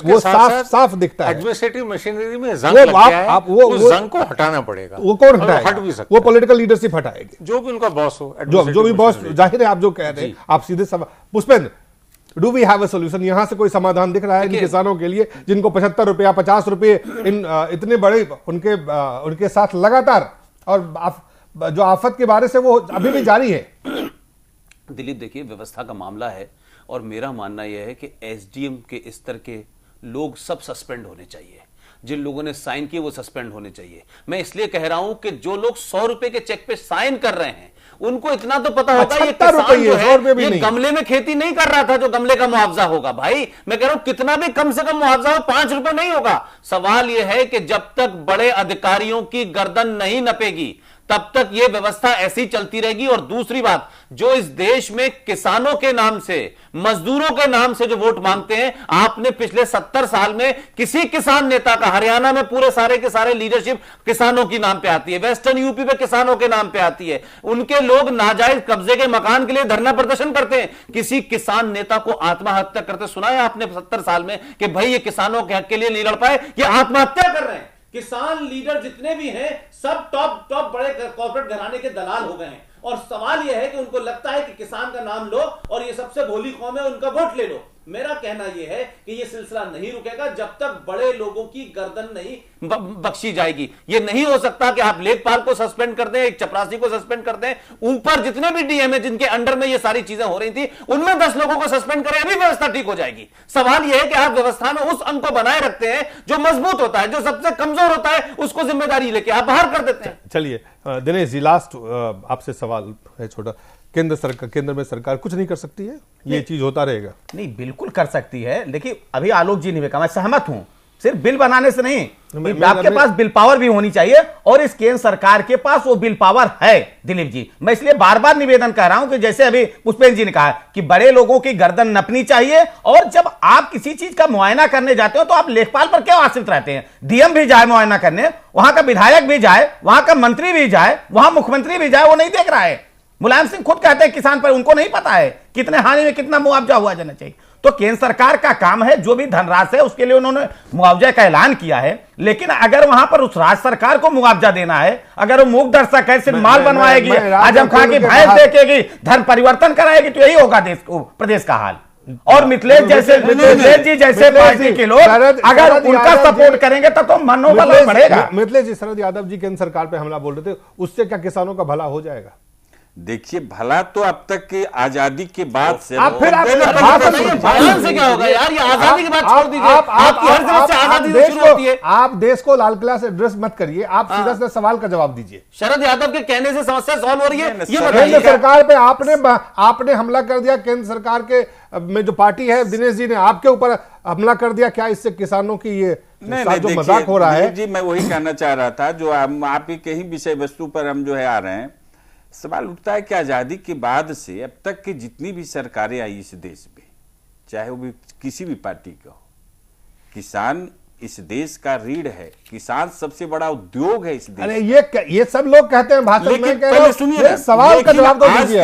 वो साफ दिखता है। एडमिनिस्ट्रेटिव मशीनरी में जंग लग गया है, उस जंग को हटाना पड़ेगा। वो कौन हटाएगा? हट भी सकता वो पॉलिटिकल लीडरशिप हटाएगी, जो भी उनका बॉस हो, जो भी बॉस। जाहिर है आप जो कह रहे हैं, आप सीधे सवाल Pushpendra, do we have a solution? यहां से कोई समाधान दिख रहा है इन किसानों के लिए जिनको 75 रुपया 50 रुपए इन इतने बड़े उनके साथ लगातार और जो आफत के बारे से वो अभी भी जारी है? दिलीप देखिए, व्यवस्था का मामला है और मेरा मानना यह है कि एसडीएम के स्तर के लोग सब सस्पेंड होने चाहिए। जिन लोगों ने साइन किए वो सस्पेंड होने चाहिए। मैं इसलिए कह रहा हूं कि जो लोग 100 रुपए के चेक पे साइन कर रहे हैं उनको इतना तो पता होगा ये किसान जो है ये गमले में खेती नहीं कर रहा था जो गमले का मुआवजा होगा। भाई मैं कह रहा हूं कितना भी कम से कम मुआवजा हो, 5 रुपए नहीं होगा। सवाल यह है कि जब तक बड़े अधिकारियों की गर्दन नहीं नपेगी तब तक यह व्यवस्था ऐसी चलती रहेगी। और दूसरी बात, जो इस देश में किसानों के नाम से, मजदूरों के नाम से जो वोट मांगते हैं, आपने पिछले 70 साल में किसी किसान नेता का, हरियाणा में पूरे सारे के सारे लीडरशिप किसानों की नाम पे आती है, वेस्टर्न यूपी पे किसानों के नाम पे आती है, उनके लोग नाजायज कब्जे के मकान के लिए धरना प्रदर्शन करते हैं। किसी किसान नेता को आत्महत्या करते सुना है आपने 70 साल में कि भाई ये किसानों के हक के लिए नहीं लड़ पाए, ये आत्महत्या कर रहे हैं? किसान लीडर जितने भी हैं सब टॉप बड़े कॉर्पोरेट घराने के दलाल हो गए हैं। और सवाल यह है कि उनको लगता है कि किसान का नाम लो और ये सबसे भोली कौम है, उनका वोट ले लो। मेरा कहना यह है कि यह सिलसिला नहीं रुकेगा जब तक बड़े लोगों की गर्दन नहीं बख्शी जाएगी। यह नहीं हो सकता कि आप लेखपाल को सस्पेंड कर दें, एक चपरासी को सस्पेंड कर दें, ऊपर जितने भी डीएम है जिनके अंडर में ये सारी चीजें हो रही थी उनमें 10 लोगों को सस्पेंड करें, अभी व्यवस्था ठीक हो जाएगी। सवाल यह है कि आप व्यवस्था में उस अंग को बनाए रखते हैं जो मजबूत होता है, जो सबसे कमजोर होता है उसको जिम्मेदारी लेके आप बाहर कर देते हैं। चलिए दिनेश जी, लास्ट आपसे सवाल है छोटा। केंद्र में सरकार कुछ नहीं कर सकती है? ये चीज होता रहेगा? नहीं, बिल्कुल कर सकती है। देखिए अभी आलोक जी ने कहा, मैं सहमत हूं, सिर्फ बिल बनाने से नहीं, आपके पास बिल पावर भी होनी चाहिए और इस केंद्र सरकार के पास वो बिल पावर है। दिलीप जी, मैं इसलिए बार बार निवेदन कर रहा हूं कि जैसे अभी पुष्पेंद्र जी ने कहा कि बड़े लोगों की गर्दन नपनी चाहिए, और जब आप किसी चीज का मुआयना करने जाते हो तो आप लेखपाल पर क्यों आश्रित रहते हैं? डीएम भी जाए मुआयना करने, वहां का विधायक भी जाए, वहां का मंत्री भी जाए, वहां मुख्यमंत्री भी जाए, वो नहीं देख रहा है। मुलायम सिंह खुद कहते हैं किसान पर उनको नहीं पता है कितने हानि में कितना मुआवजा हुआ जाना चाहिए। तो केंद्र सरकार का काम है, जो भी धनराशि है उसके लिए उन्होंने मुआवजा का ऐलान किया है, लेकिन अगर वहां पर उस राज्य सरकार को मुआवजा देना है, अगर वो मूक दर्शक है, सिर्फ माल बनवाएगी, आजम खां की भैंस देखेगी, धर्म परिवर्तन कराएगी, तो यही होगा देश को, प्रदेश का हाल। और मिथिलेश जैसे पार्टी के लोग अगर उनका सपोर्ट करेंगे तब तो मनोबल बढ़ेगा। मिथिलेश जी, शरद यादव जी केंद्र सरकार पे हमला बोल रहे थे, उससे क्या किसानों का भला हो जाएगा? देखिए, भला तो अब तक की आजादी के बाद से आप फिर से क्या होगा यार? ये आजादी की बात छोड़ दीजिए, आपकी हर तरफ से आजादी शुरू होती है। आप देश को लाल किला से एड्रेस मत करिए, आप सीधा सीधा सवाल का जवाब दीजिए। शरद यादव के कहने से समस्या सॉल्व हो रही है? केंद्र सरकार पे आपने हमला कर दिया, केंद्र सरकार के में जो पार्टी है, दिनेश जी ने आपके ऊपर हमला कर दिया, क्या इससे किसानों की ये जो मजाक हो रहा है? जी, मैं वही कहना चाह रहा था, जो आप ही के ही विषय वस्तु पर हम जो है आ रहे हैं। सवाल उठता है कि आजादी के बाद से अब तक की जितनी भी सरकारें आई इस देश में, चाहे वो भी किसी भी पार्टी का हो, किसान इस देश का रीढ़ है, किसान सबसे बड़ा उद्योग है इस देश। अरे ये सब लोग कहते हैं भाषण में, कह रहे सुनिए सवाल का जवाब तो दीजिए।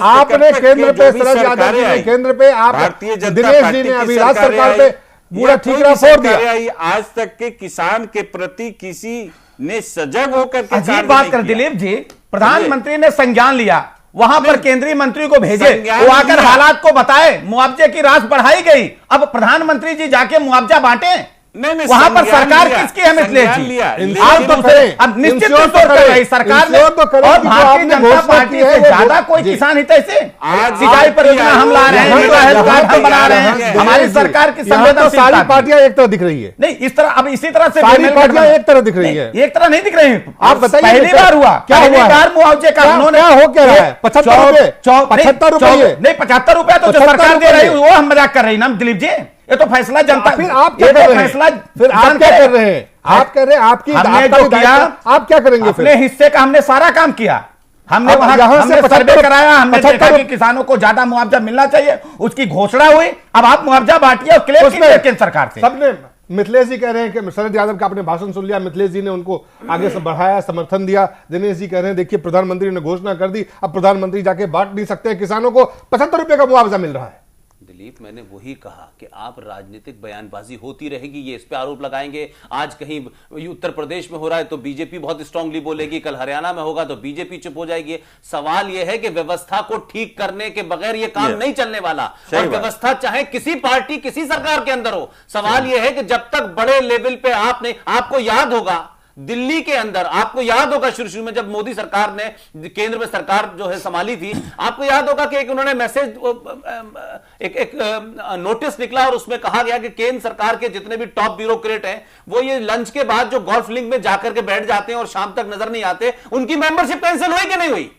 आपने केंद्र पे शरद यादव जी ने, केंद्र पे आप दिनेश जी ने अभी राज्य सरकार पे पूरा ठीकरा फोड़ दिया। आज तक के किसान के प्रति किसी ने सजग होकर के अजीब बात कर दिलीप जी, प्रधानमंत्री ने संज्ञान लिया, वहां पर केंद्रीय मंत्री को भेजे, वो आकर हालात को बताए, मुआवजे की राशि बढ़ाई गई, अब प्रधानमंत्री जी जाके मुआवजा बांटे। नहीं, वहां पर सरकार किसकी है मिथिलेश जी? आप दूसरे, अब निश्चित तौर पर कर रही सरकार ने, और भारतीय जनता पार्टी से ज्यादा कोई किसान हित से सिंचाई परियोजना हम ला रहे हैं, हेल्थ कार्ड हम बना रहे हैं, हमारी सरकार की संवेदनशीलता। सारी पार्टियां एक तरह दिख रही है। नहीं, इस तरह अब इसी तरह से सारी पार्टियां एक तरह दिख रही है। एक तरह नहीं दिख रही है। आप बताइए, पहली बार हुआ, क्या पहली बार मुआवजे का उन्होंने हो क्या रहा है? 75 रुपए 75 रुपए नहीं, 75 रुपए तो जो सरकार दे रही है वो हम मजाक कर रही है ना दिलीप जी। ये तो फैसला जनता, फिर आप क्या कर रहे हैं? फिर आप क्या कर रहे हैं? आप कह रहे हैं आपकी हमने जो किया, आप क्या करेंगे? अपने हिस्से का हमने सारा काम किया, हमने वहां हमने सर्वे कराया, हमने देखा कि किसानों को ज्यादा मुआवजा मिलना चाहिए, उसकी घोषणा हुई, अब आप मुआवजा बांटिए और क्लेम कीजिए केंद्र सरकार से। सबने मिथिलेश जी कह रहे हैं कि शरद यादव का आपने भाषण सुन लिया, मिथिलेश जी ने उनको आगे से बढ़ाया, समर्थन दिया। दिनेश जी कह रहे हैं देखिए प्रधानमंत्री ने घोषणा कर दी, अब प्रधानमंत्री जाके बांट नहीं सकते हैं, किसानों को 75 रुपए का मुआवजा मिल रहा है। दिलीप, मैंने वही कहा कि आप राजनीतिक बयानबाजी होती रहेगी, ये इस पे आरोप लगाएंगे। आज कहीं उत्तर प्रदेश में हो रहा है तो बीजेपी बहुत स्ट्रांगली बोलेगी, कल हरियाणा में होगा तो बीजेपी चुप हो जाएगी। सवाल यह है कि व्यवस्था को ठीक करने के बगैर ये काम नहीं चलने वाला, और व्यवस्था चाहे किसी पार्टी किसी सरकार के अंदर हो। सवाल यह है कि जब तक बड़े लेवल पे आपको याद होगा दिल्ली के अंदर, आपको याद होगा शुरू में जब मोदी सरकार ने केंद्र में सरकार जो है संभाली थी, आपको याद होगा कि एक उन्होंने मैसेज एक नोटिस निकला और उसमें कहा गया कि केंद्र सरकार के जितने भी टॉप ब्यूरोक्रेट हैं वो ये लंच के बाद जो गोल्फ लिंक में जाकर के बैठ जाते हैं और शाम तक नजर नहीं आते, उनकी मेंबरशिप कैंसिल हुई कि नहीं हुई।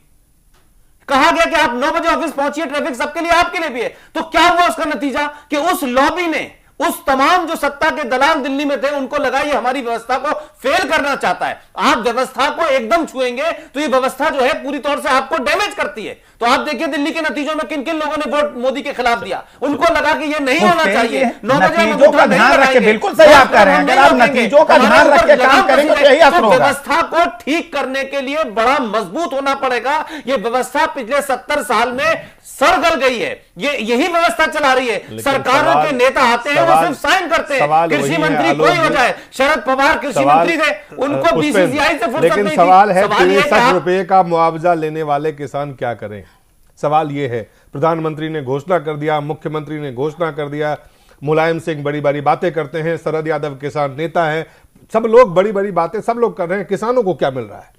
कहा गया कि आप 9 बजे ऑफिस पहुंचिए, ट्रैफिक सबके लिए आपके लिए भी है। तो क्या हुआ उसका नतीजा कि उस लॉबी ने, उस तमाम जो सत्ता के दलाल दिल्ली में थे, उनको लगा ये हमारी व्यवस्था को फेल करना चाहता है। आप व्यवस्था को एकदम छुएंगे तो ये व्यवस्था जो है पूरी तौर से आपको डैमेज करती है। तो आप देखिए दिल्ली के नतीजों में किन किन लोगों ने वोट मोदी के खिलाफ दिया, उनको लगा कि ये नहीं होना चाहिए। 9 बजे नतीजों का ध्यान रखे, बिल्कुल सही आप कह रहे हैं, अगर आप नतीजों का ध्यान रख के काम करेंगे तो यही असर होगा। व्यवस्था को ठीक करने के लिए बड़ा मजबूत होना पड़ेगा। ये व्यवस्था पिछले 70 साल में सड़ गल गई है, ये यही व्यवस्था चला रही है। सरकारों के नेता आते हैं वो सिर्फ साइन करते हैं। कृषि मंत्री कोई हो जाए, शरद पवार कृषि मंत्री थे, उनको बीसीसीआई से फुर्सत नहीं थी। लेकिन सवाल है 63 रुपए का मुआवजा लेने वाले किसान क्या करें। सवाल यह है, प्रधानमंत्री ने घोषणा कर दिया, मुख्यमंत्री ने घोषणा कर दिया, मुलायम सिंह बड़ी बड़ी बातें करते हैं, शरद यादव किसान नेता है, सब लोग बड़ी बड़ी बातें सब लोग कर रहे हैं, किसानों को क्या मिल रहा है?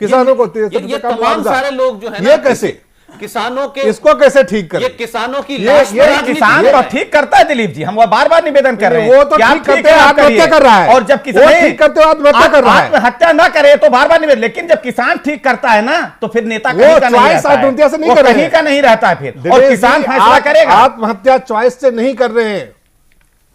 किसानों को 63 रुपए का मुआवजा, सारे लोग जो है ये कैसे, किसानों के, इसको कैसे ठीक करें? ये किसानों की ये किसान तो ठीक करता है दिलीप जी, हम वो बार-बार निवेदन कर रहे हैं। वो तो ठीक करते हैं, आत्महत्या कर रहा है, और जब किसान ठीक करते हो आत्महत्या कर रहा है, आत्महत्या ना करे तो बार-बार निवेदन, लेकिन जब किसान ठीक करता है ना तो फिर नेता कहीं का नहीं रहता है, आत्महत्या से नहीं कर रहे हैं, कहीं का नहीं रहता है फिर, और किसान फैसला करेगा। आत्महत्या चॉइस से नहीं कर रहे हैं,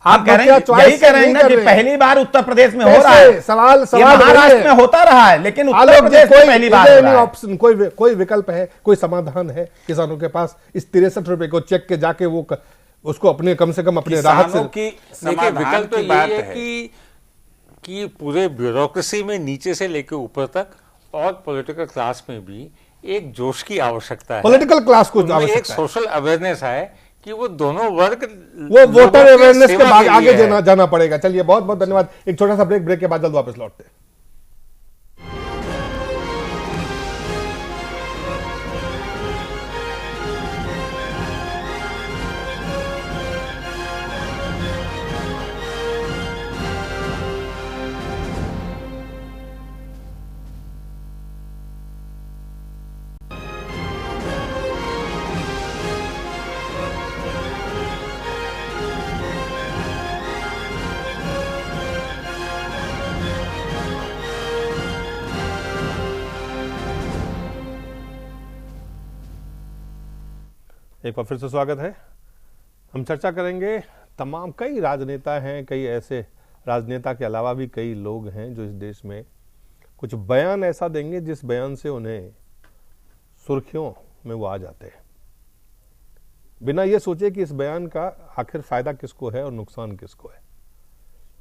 आप कह रहे हैं, यही कह रहे हैं ना कि पहली बार उत्तर प्रदेश में हो रहा है। सवाल महाराष्ट्र में होता रहा है, लेकिन उत्तर प्रदेश में पहली बार हो रहा है। ऑप्शन, कोई विकल्प है, कोई समाधान है किसानों के पास? इस 63 रुपए को चेक के जाके वो उसको अपने कम से कम अपने राहत से विकल्प तो यही है कि पूरे ब्यूरोक्रेसी में नीचे से लेकर ऊपर तक और पॉलिटिकल क्लास में भी एक जोश की आवश्यकता है। पॉलिटिकल क्लास को एक सोशल अवेयरनेस है कि वो दोनों वर्ग, वो वोटर अवेयरनेस के बाद आगे जाना पड़ेगा। चलिए बहुत बहुत धन्यवाद। एक छोटा सा ब्रेक के बाद जल्द वापस लौटते हैं। एक बार फिर से स्वागत है। हम चर्चा करेंगे, तमाम कई राजनेता हैं, कई ऐसे राजनेता के अलावा भी कई लोग हैं जो इस देश में कुछ बयान ऐसा देंगे जिस बयान से उन्हें सुर्खियों में वो आ जाते हैं, बिना ये सोचे कि इस बयान का आखिर फायदा किसको है और नुकसान किसको है।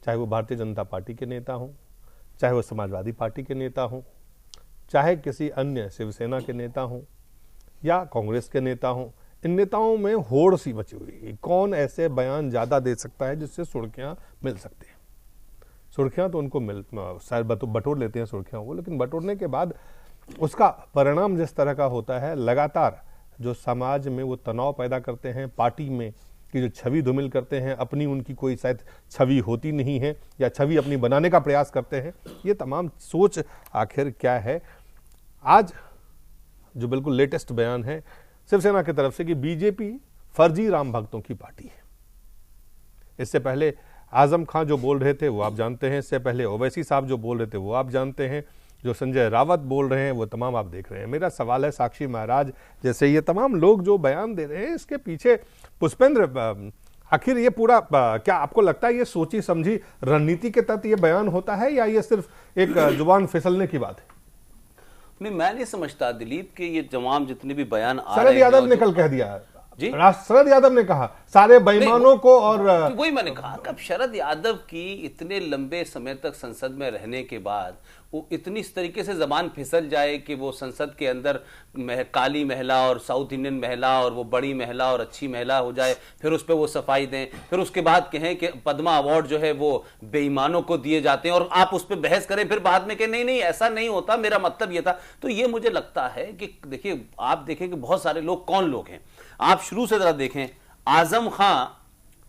चाहे वो भारतीय जनता पार्टी के नेता हों, चाहे वो समाजवादी पार्टी के नेता हों, चाहे किसी अन्य शिवसेना के नेता हों या कांग्रेस के नेता हों, इन नेताओं में होड़ सी बची हुई है। कौन ऐसे बयान ज्यादा दे सकता है जिससे सुर्खियां मिल सकती हैं? सुर्खियां तो उनको शायद बटोर लेते हैं सुर्खियों को, लेकिन बटोरने के बाद उसका परिणाम जिस तरह का होता है, लगातार जो समाज में वो तनाव पैदा करते हैं, पार्टी में की जो छवि धूमिल करते हैं, अपनी उनकी कोई शायद छवि होती नहीं है या छवि अपनी बनाने का प्रयास करते हैं। ये तमाम सोच आखिर क्या है? आज जो बिल्कुल लेटेस्ट बयान है शिवसेना की तरफ से कि बीजेपी फर्जी राम भक्तों की पार्टी है। इससे पहले आजम खान जो बोल रहे थे वो आप जानते हैं, इससे पहले ओवैसी साहब जो बोल रहे थे वो आप जानते हैं, जो संजय रावत बोल रहे हैं वो तमाम आप देख रहे हैं। मेरा सवाल है, साक्षी महाराज जैसे ये तमाम लोग जो बयान दे रहे हैं, इसके पीछे पुष्पेंद्र आखिर ये पूरा क्या आपको लगता है ये सोची समझी रणनीति के तहत ये बयान होता है या ये सिर्फ एक जुबान फिसलने की बात है? नहीं, मैं नहीं समझता दिलीप कि ये तमाम जितने भी बयान आ रहे हैं, शरद यादव ने कल कह दिया जी शरद यादव ने कहा सारे बेईमानों को, और वही मैंने कहा कि अब शरद यादव की इतने लंबे समय तक संसद में रहने के बाद वो इतनी इस तरीके से जबान फिसल जाए कि वो संसद के अंदर काली महिला और साउथ इंडियन महिला और वो बड़ी महिला और अच्छी महिला हो जाए, फिर उस पर वो सफाई दें, फिर उसके बाद कहें कि पद्मा अवार्ड जो है वो बेईमानों को दिए जाते हैं और आप उस पर बहस करें, फिर बाद में कहें नहीं नहीं ऐसा नहीं होता, मेरा मतलब ये था। तो ये मुझे लगता है कि देखिए आप देखें कि बहुत सारे लोग कौन लोग हैं, आप शुरू से जरा देखें, आजम खां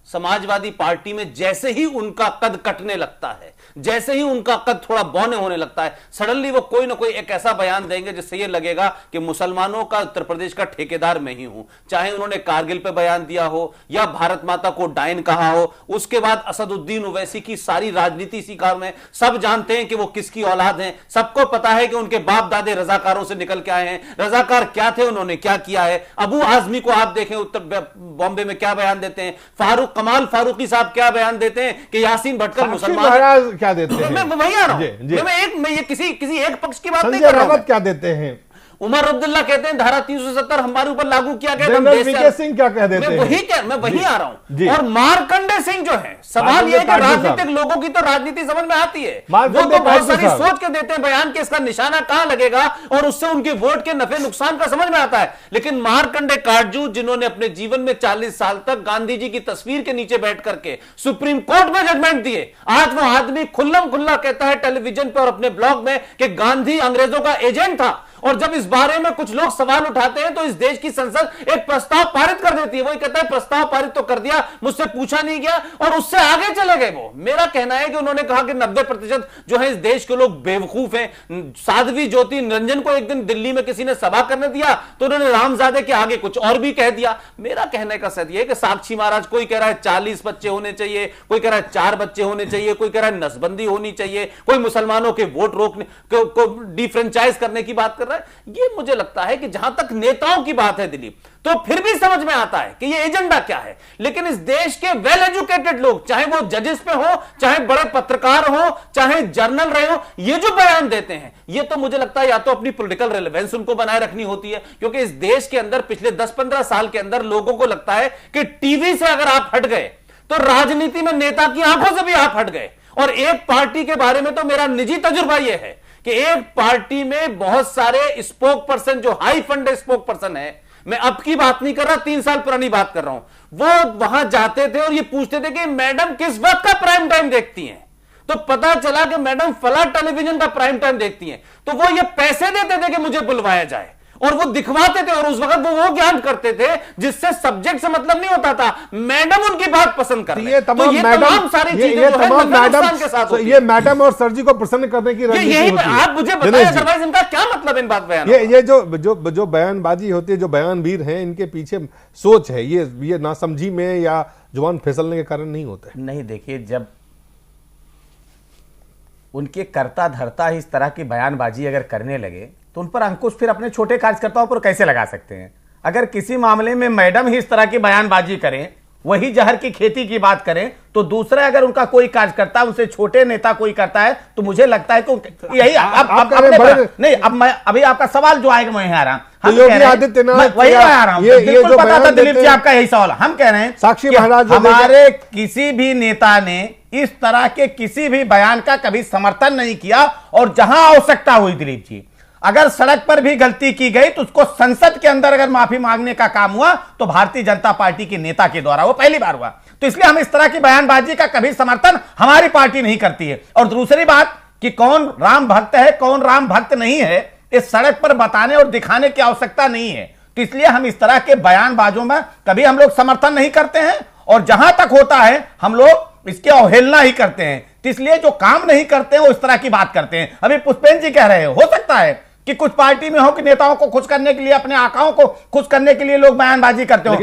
समाजवादी पार्टी में जैसे ही उनका कद कटने लगता है, जैसे ही उनका कद थोड़ा बौने होने लगता है, सडनली वो कोई ना कोई एक ऐसा बयान देंगे जिससे ये लगेगा कि मुसलमानों का उत्तर प्रदेश का ठेकेदार मैं ही हूं। चाहे उन्होंने कारगिल पे बयान दिया हो या भारत माता को डायन कहा हो, उसके बाद असदुद्दीन ओवैसी की सारी राजनीति इसी कार में, सब जानते हैं कि वो किसकी औलाद हैं, सबको पता है कि उनके बाप दादे रजाकारों से निकल के आए हैं, रजाकार क्या थे, उन्होंने क्या किया है। अबू आजमी को आप देखें उत्तर बॉम्बे में क्या बयान देते हैं, कमाल फारूकी साहब क्या बयान देते हैं कि यासीन भटकल मुसलमान क्या देते हैं। मैं वही आ रहा हूं, मैं ये किसी एक पक्ष की बात नहीं कर रहा हूं। क्या देते हैं, उमर अब्दुल्ला कहते हैं धारा 370 हमारे ऊपर लागू किया गया। सिंह क्या कह देते हैं, मैं वही आ रहा हूं। और मार्कंडे सिंह जो है, सवाल यह है कि राजनीतिक लोगों की तो राजनीति समझ में आती है, वो तो बहुत सारी सोच के देते हैं बयान के इसका निशाना कहां लगेगा और उससे उनके वोट के नफे नुकसान का समझ में आता है। लेकिन मार्कंडे काटजू जिन्होंने अपने जीवन में 40 साल तक गांधी जी की तस्वीर के नीचे बैठ करके सुप्रीम कोर्ट में जजमेंट दिए, आज वो आदमी खुल्लम खुल्ला कहता है टेलीविजन पर और अपने ब्लॉग में कि गांधी अंग्रेजों का एजेंट था। और जब इस बारे में कुछ लोग सवाल उठाते हैं तो इस देश की संसद एक प्रस्ताव पारित कर देती है, वही कहता है प्रस्ताव पारित तो कर दिया, मुझसे पूछा नहीं गया, और उससे आगे चले गए वो। मेरा कहना है कि उन्होंने कहा कि 90% जो है इस देश के लोग बेवकूफ हैं। साध्वी ज्योति निरंजन को एक दिन दिल्ली में किसी ने सभा करने दिया तो उन्होंने रामजादे के आगे कुछ और भी कह दिया। मेरा कहने का सत्य है कि साक्षी महाराज, कोई कह रहा है 40 बच्चे होने चाहिए, कोई कह रहा है 4 बच्चे होने चाहिए, कोई कह रहा है नसबंदी होनी चाहिए, कोई मुसलमानों के वोट रोकने को डिफ्रेंचाइज करने की बात कर रहा है। ये मुझे लगता है कि जहां तक नेताओं की बात है दिलीप, तो फिर भी समझ में आता है कि ये एजेंडा क्या है। लेकिन इस देश के वेल एजुकेटेड लोग, चाहे वो जजेस पे हो, चाहे बड़े पत्रकार हो, चाहे जर्नल रहे हो, ये जो बयान देते हैं, ये तो मुझे लगता है या तो अपनी पॉलिटिकल रिलेवेंस उनको बनाए रखनी होती है, क्योंकि इस देश के अंदर पिछले 10-15 साल के अंदर लोगों को लगता है कि टीवी से अगर आप हट गए तो राजनीति में नेता की आंखों से भी आप हट गए। और एक पार्टी के बारे में तो मेरा निजी तजुर्बा यह है कि एक पार्टी में बहुत सारे स्पोक पर्सन, जो हाई फंड स्पोक पर्सन है, मैं अब की बात नहीं कर रहा, 3 साल पुरानी बात कर रहा हूं, वो वहां जाते थे और ये पूछते थे कि मैडम किस वक्त का प्राइम टाइम देखती हैं। तो पता चला कि मैडम फला टेलीविजन का प्राइम टाइम देखती हैं, तो वो ये पैसे देते थे कि मुझे बुलवाया जाए और वो दिखवाते थे। और उस वक्त वो ज्ञान करते थे जिससे सब्जेक्ट से मतलब नहीं होता था, मैडम उनकी बात पसंद कर ये तमाम सारी चीजें जो है मैडम के साथ ये मैडम और सर जी को प्रसन्न करने की रणनीति होती है। आप मुझे बताइए अदरवाइज इनका क्या मतलब इन बात बयान। ये जो बयानबाजी होती है, जो बयानवीर हैं, इनके पीछे सोच है, ये नासमझी में या जुबान फिसलने के कारण नहीं होता है। नहीं, देखिए, जब उनके कर्ता धर्ता इस तरह की बयानबाजी अगर करने लगे तो उन पर अंकुश फिर अपने छोटे कार्यकर्ताओं पर कैसे लगा सकते हैं। अगर किसी मामले में मैडम ही इस तरह की बयानबाजी करें, वही जहर की खेती की बात करें, तो दूसरा अगर उनका कोई कार्यकर्ता, उनसे छोटे नेता कोई करता है, तो मुझे लगता है कि यही नहीं। अब मैं अभी आपका सवाल जो आएगा मैं आ रहा वही आ रहा हूं, बिल्कुल पता था दिलीप जी आपका यही सवाल। हम कह रहे हैं साक्षी महाराज, हमारे किसी भी नेता ने इस तरह के किसी भी बयान का कभी समर्थन नहीं किया, और जहां आवश्यकता हुई दिलीप जी, अगर सड़क पर भी गलती की गई तो उसको संसद के अंदर अगर माफी मांगने का काम हुआ तो भारतीय जनता पार्टी के नेता के द्वारा, वो पहली बार हुआ। तो इसलिए हम इस तरह की बयानबाजी का कभी समर्थन हमारी पार्टी नहीं करती है। और दूसरी बात कि कौन राम भक्त है, कौन राम भक्त नहीं है, इस सड़क पर बताने और दिखाने की आवश्यकता नहीं है। तो इसलिए हम इस तरह के बयानबाजों में कभी हम लोग समर्थन नहीं करते हैं, और जहां तक होता है हम लोग इसकी अवहेलना ही करते हैं। तो इसलिए जो काम नहीं करते हैं वो इस तरह की बात करते हैं। अभी पुष्पेंद्र जी कह रहे हैं, हो सकता है कि कुछ पार्टी में हो कि नेताओं को खुश करने के लिए, अपने आकाओं को खुश करने के लिए लोग बयानबाजी करते हो,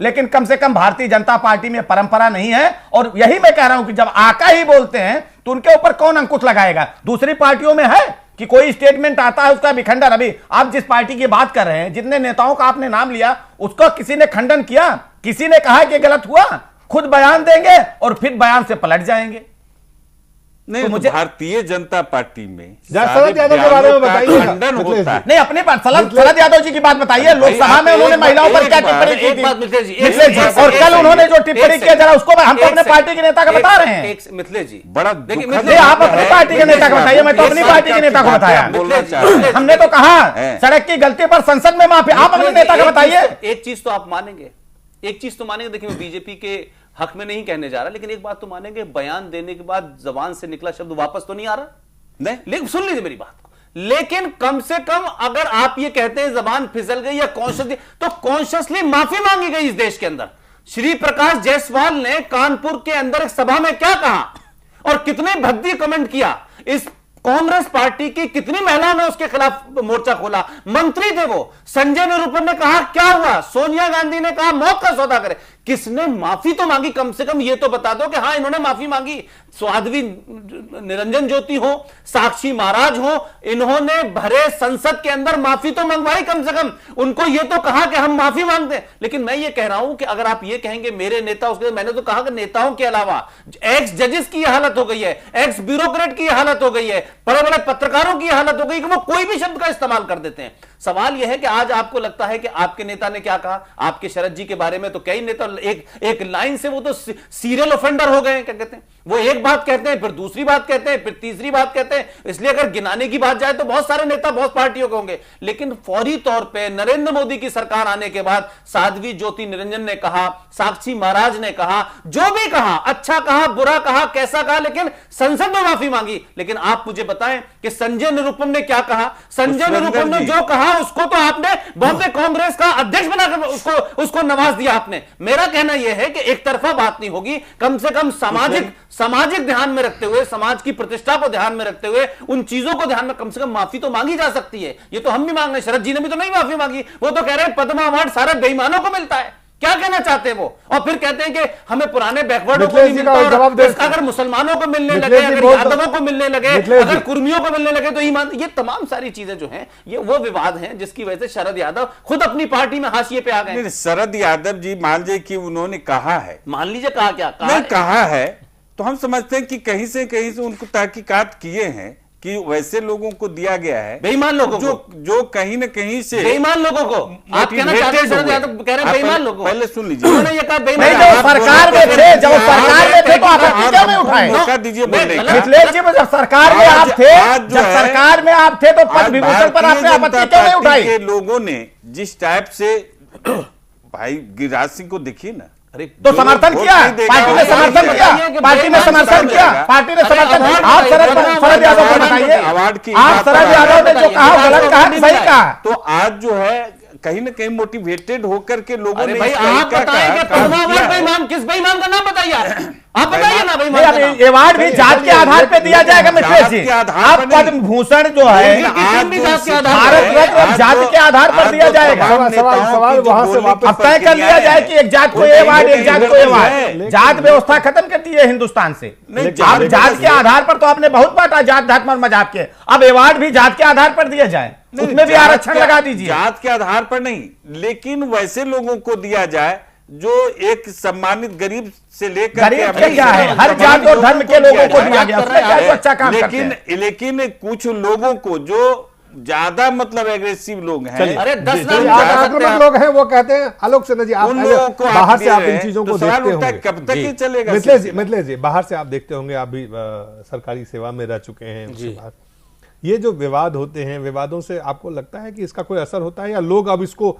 लेकिन कम से कम भारतीय जनता पार्टी में परंपरा नहीं है। और यही मैं कह रहा हूं कि जब आका ही बोलते हैं तो उनके ऊपर कौन अंकुश लगाएगा। दूसरी पार्टियों में है कि कोई स्टेटमेंट आता है उसका भी खंडन। अभी आप जिस पार्टी की बात कर रहे हैं, जितने नेताओं का आपने नाम लिया, उसका किसी ने खंडन किया, किसी ने कहा कि गलत हुआ, खुद बयान देंगे और फिर बयान से पलट जाएंगे। नहीं, तो तो मुझे भारतीय जनता पार्टी में शरद यादव के बारे में बताइए। खंडन होता है। नहीं, अपने शरद यादव जी की बात बताइए। लोकसभा में उन्होंने महिलाओं पर क्या टिप्पणी की थी? मिथिलेश जी, मिथिलेश जी, और कल उन्होंने जो टिप्पणी की जरा उसको हम तो अपने पार्टी के नेता का बता रहे हैं। मिथिलेश जी, बड़ा देखिए, दुखद मिथिलेश, आप अपनी पार्टी के नेता को बताइए, मैं तो अपनी पार्टी के नेता को बताया। हमने तो कहा सड़क की गलती पर संसद में माफी, आप अपने नेता को बताइए। एक चीज तो आप मानेंगे, एक चीज तो मानेंगे, देखिए मैं बीजेपी के हक में नहीं कहने जा रहा, लेकिन एक बात तो मानेंगे, बयान देने के बाद जबान से निकला शब्द वापस तो नहीं आ रहा। नहीं, लेकिन सुन लीजिए मेरी बात को, लेकिन कम से कम अगर आप ये कहते हैं जबान फिसल गई या कॉन्शियसली, तो कॉन्शियसली माफी मांगी गई इस देश के अंदर। श्री प्रकाश जायसवाल ने कानपुर के अंदर एक सभा में क्या कहा और कितने भद्दी कमेंट किया, इस कांग्रेस पार्टी की कितनी महिलाओं ने उसके खिलाफ मोर्चा खोला। मंत्री थे वो, संजय निरुपम ने कहा क्या हुआ, सोनिया गांधी ने कहा मौत का सौदा करे। किसने माफी तो मांगी? कम से कम ये तो बता दो कि हाँ इन्होंने माफी मांगी। साध्वी निरंजन ज्योति हो, साक्षी महाराज हो, इन्होंने भरे संसद के अंदर माफी तो मंगवाई, कम से कम उनको ये तो कहा कि हम माफी मांगते हैं। लेकिन मैं ये कह रहा हूं कि अगर आप ये कहेंगे मेरे नेता, उसके मैंने तो कहा कि नेताओं के अलावा एक्स जजेस की हालत हो गई है, एक्स ब्यूरोक्रेट की हालत हो गई है, बड़े बड़े पत्रकारों की हालत हो गई कि वो कोई भी शब्द का इस्तेमाल कर देते हैं। सवाल यह है कि आज आपको लगता है कि आपके नेता ने क्या कहा, आपके शरद जी के बारे में तो कई नेता एक लाइन से वो तो सीरियल ऑफेंडर हो गए हैं, क्या कहते हैं, वो एक बात कहते हैं फिर दूसरी बात कहते हैं फिर तीसरी बात कहते हैं। इसलिए अगर गिनाने की बात जाए तो बहुत सारे नेता बहुत पार्टियों के होंगे, लेकिन फौरी तौर पे नरेंद्र मोदी की सरकार आने के बाद साध्वी ज्योति निरंजन ने कहा, साक्षी महाराज ने कहा, जो भी कहा, अच्छा कहा, बुरा कहा, कैसा कहा, लेकिन संसद में माफी मांगी। लेकिन आप मुझे बताएं कि संजय निरुपम ने क्या कहा? संजय निरुपम ने जो कहा उसको तो आपने बॉम्बे कांग्रेस का अध्यक्ष बनाकर उसको नवाज दिया आपने। मेरा कहना यह है कि एक तरफा बात नहीं होगी, कम से कम सामाजिक ध्यान में रखते हुए, समाज की प्रतिष्ठा को ध्यान में रखते हुए, उन चीजों को ध्यान में कम से कम माफी तो मांगी जा सकती है। ये तो हम भी मांग रहे हैं, शरद जी ने भी तो नहीं माफी मांगी, वो तो कह रहे हैं पद्मा अवार्ड सारे बेईमानों को मिलता है। क्या कहना चाहते हैं वो? और फिर कहते हैं कि हमें पुराने बैकवर्ड को नहीं मिलता, अगर मुसलमानों को मिलने लगे, अगर यादवों को मिलने लगे, अगर कुर्मियों को मिलने लगे तो ईमान, ये तमाम सारी चीजें जो हैं ये वो विवाद हैं जिसकी वजह से शरद यादव खुद अपनी पार्टी में हाशिए पे आ गए। शरद यादव जी मान लीजिए कि उन्होंने कहा है, मान लीजिए कहा क्या कहा है, तो हम समझते हैं कि कहीं से उनको तहकीकात किए हैं कि वैसे लोगों को दिया गया है, बेईमान लोगों जो कहीं न कहीं से बेईमान लोगों को आप कहना चाहते हैं, शरद यादव कह रहे हैं बेईमान लोगों। पहले सुन लीजिए, उन्होंने ये कहा बेईमान। जब सरकार में थे तो आपत्ति क्यों नहीं उठाए? मौका दीजिए बोलने का। मिथिलेश जी, जब सरकार में आप थे, जब सरकार में आप थे तो पद विभूषण पर आपने आपत्ति क्यों नहीं उठाई? लोगों ने जिस टाइप से भाई गिरिराज सिंह को देखिए ना, तो समर्थन किया, पार्टी ने समर्थन किया, पार्टी ने समर्थन किया, पार्टी ने समर्थन। आप शरद यादव को बताइए, आप शरद यादव ने जो कहा गलत कहा कि सही कहा? तो आज जो है कहीं ना कहीं मोटिवेटेड होकर के लोगों ने भाई आप बताएंगे बेईमान, किस बेईमान का नाम बताइए आप बताइए ना। बेईमान अवार्ड भी जात के आधार पे दिया जाएगा मिथिलेश जी। आप पद्म भूषण जो है भारत रत्न जात के आधार पर दिया जाएगा। सवाल वहां से वापस अब तय कर लिया जाए कि एक जात को ये अवार्ड, एक जात को ये अवार्ड। जात व्यवस्था खत्म कर दी है हिंदुस्तान से। आप जात के आधार पर तो आपने बहुत बांटा, जात धर्म और मजाक के, अब अवार्ड भी जात के आधार पर दिया जाए, उसमें भी आरक्षण लगा दीजिए। जात के आधार पर नहीं, लेकिन वैसे लोगों को दिया जाए जो एक सम्मानित गरीब से लेकर गरीब के क्या है, हर जात और धर्म के लोगों को दिया गया, अच्छा काम करते हैं। लेकिन कुछ लोगों को जो ज्यादा मतलब एग्रेसिव लोग हैं, अरे 10 आक्रामक लोग हैं, वो कहते हैं आलोक सिन्हा जी, आप बाहर से आप इन चीजों को देखते होंगे, कब तक ये चलेगा? मिथिलेश जी बाहर से आप देखते होंगे, आप भी सरकारी सेवा में रह चुके हैं, ये जो विवाद होते हैं, विवादों से आपको लगता है कि इसका कोई असर होता है, या लोग अब इसको,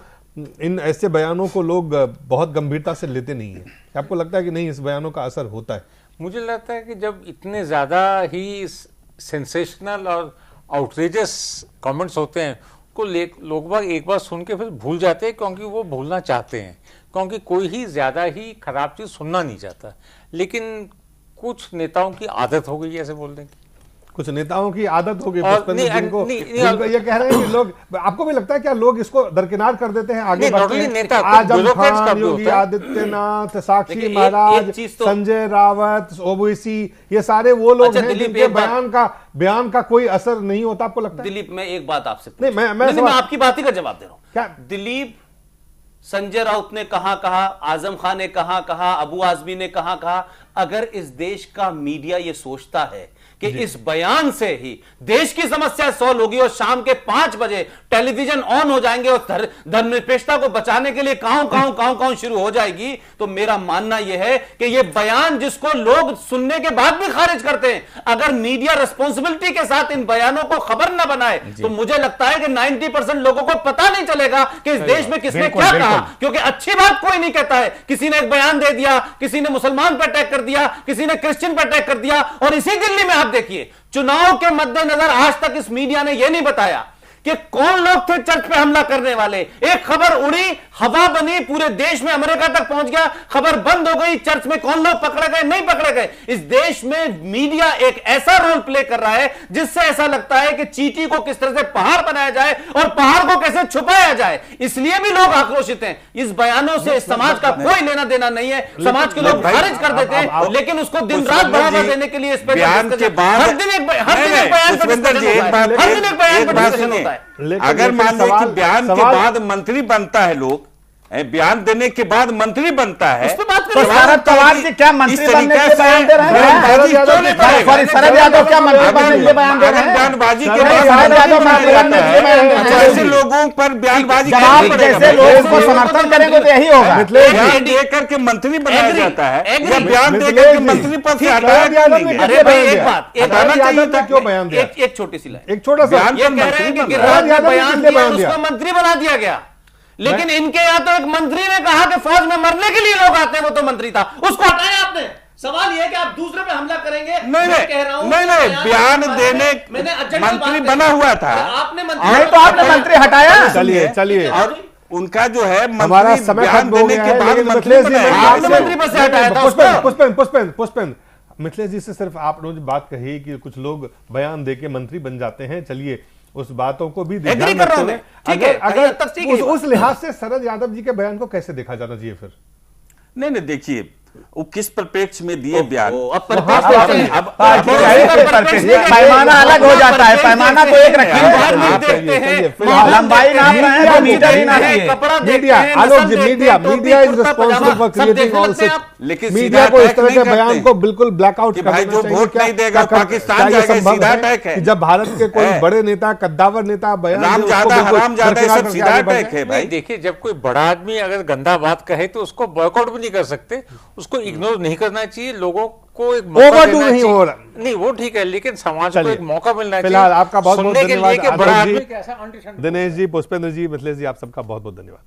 इन ऐसे बयानों को लोग बहुत गंभीरता से लेते नहीं है? आपको लगता है कि नहीं, इस बयानों का असर होता है? मुझे लगता है कि जब इतने ज़्यादा ही सेंसेशनल और आउटरेजस कमेंट्स होते हैं, को लोग बाग एक बार सुन के फिर भूल जाते हैं, क्योंकि वो भूलना चाहते हैं, क्योंकि कोई ही ज़्यादा ही खराब चीज़ सुनना नहीं चाहता। लेकिन कुछ नेताओं की आदत हो गई ऐसे बोलने की, कुछ नेताओं की आदत होगी, जिनको ये कह रहे हैं कि लोग, आपको भी लगता है क्या लोग इसको दरकिनार कर देते हैं, आगे बढ़ते हैं? आजम खान, योगी आदित्यनाथ, साक्षी महाराज, संजय रावत, ओबीसी, ये सारे वो लोग हैं जिनके बयान का कोई असर नहीं होता, आपको लगता है? दिलीप, मैं एक बात आपसे नहीं, मैं आपकी बात ही का जवाब दे रहा हूं। क्या दिलीप, संजय राउत ने कहा, आजम खान ने कहा, अबू आजमी ने कहा, अगर इस देश का मीडिया ये सोचता है कि इस बयान से ही देश की समस्या सॉल्व होगी और शाम के 5 बजे टेलीविजन ऑन हो जाएंगे और धर्मनिरपेक्षता को बचाने के लिए काऊ शुरू हो जाएगी। तो मेरा मानना यह है कि यह बयान जिसको लोग सुनने के बाद भी खारिज करते हैं, अगर मीडिया रिस्पॉन्सिबिलिटी के साथ इन बयानों को खबर न बनाए तो मुझे लगता है कि 90% लोगों को पता नहीं चलेगा कि इस देश में किसने क्या कहा, क्योंकि अच्छी बात कोई नहीं कहता है। किसी ने एक बयान दे दिया, किसी ने मुसलमान पर अटैक कर दिया, किसी ने क्रिश्चियन पर अटैक कर दिया। और इसी दिल्ली में आप देखिए चुनाव के मद्देनजर आज तक इस मीडिया ने यह नहीं बताया कि कौन लोग थे चर्च पे हमला करने वाले। एक खबर उड़ी, हवा बनी, पूरे देश में अमेरिका तक पहुंच गया, खबर बंद हो गई, चर्च में कौन लोग पकड़े गए नहीं पकड़े गए। इस देश में मीडिया एक ऐसा रोल प्ले कर रहा है जिससे ऐसा लगता है कि चींटी को किस तरह से पहाड़ बनाया जाए और पहाड़ को कैसे छुपाया जाए। इसलिए भी लोग आक्रोशित हैं। इस बयानों से समाज का कोई लेना देना नहीं है, समाज के लोग खारिज कर देते हैं, लेकिन उसको दिन रात बढ़ावा देने के लिए इस पर बयान के बाद हर दिन एक बयान होता है। अगर मान लें कि बयान के बाद मंत्री बनता है, लोग बयान देने के बाद मंत्री बनता है, तो शरद पवार जी क्या मंत्री बनने के बयान दे रहे हैं? सॉरी, शरद यादव क्या मंत्री बनने के बयान दे रहे हैं? बयानबाजी के शरद यादव मंत्री बनने के बयान दे रहे हैं? ऐसे लोगों पर बयानबाजी जैसे लोग उसको समर्थन करेंगे तो यही होगा। बयान देकर के मंत्री बनाया जाता है या बयान देकर के मंत्री पद से हटाया नहीं? अरे भाई एक बात, क्यों बयान दिया? एक छोटी सी लाइन, एक छोटा सा बयान ये कह रहे हैं कि गिरिराज ने बयान दिया और उसको मंत्री बना दिया गया, लेकिन इनके यहां तो एक मंत्री ने कहा कि फौज में मरने के लिए लोग आते हैं, वो तो मंत्री था, उसको हटाया आपने। सवाल यह है कि आप दूसरे पे हमला करेंगे। नहीं कह रहा हूं नहीं, बयान देने मंत्री बना हुआ था, आपने मंत्री नहीं तो आपने मंत्री हटाया। चलिए और उनका जो है हमारा समय खत्म हो गया है, लेकिन मिथिलेश जी मंत्री पद से हटाया था। पुष्पेंद्र मिथिलेश जी से सिर्फ आपने जो बात कही कि कुछ लोग बयान देके मंत्री बन जाते हैं, चलिए उस बातों को भी ध्यान रखते हुए अगर उस लिहाज से शरद यादव जी के बयान को कैसे देखा जाना चाहिए फिर? नहीं देखिए वो किस परिप्रेक्ष्य में दिए बयान, पैमाना अलग हो जाता है, पैमाना तो एक रखिए, लंबाई नाप रहे हैं तो मीटर ही नापिए। Alok ji, media is responsible for creating all such. लेकिन मीडिया को इस तरह के बयान को बिल्कुल ब्लैकआउट कि भाई जो वोट नहीं देगा पाकिस्तान जाएगा, सीधा अटैक है। जब भारत के कोई बड़े नेता, कद्दावर नेता बयान हरामजादा सब सीधा अटैक है भाई। देखिए जब कोई बड़ा आदमी अगर गंदा बात कहे तो उसको बॉयकॉट भी नहीं कर सकते, उसको इग्नोर नहीं करना चाहिए, लोगों को एक मौका देना नहीं हो रहा, नहीं वो ठीक है, लेकिन समाज को एक मौका मिलना चाहिए। फिलहाल आपका बहुत बहुत सुनने के लिए कि बड़ा धन्यवाद आदमी कैसा दिनेश जी, पुष्पेंद्र जी, मिथिलेश जी, आप सबका बहुत बहुत धन्यवाद।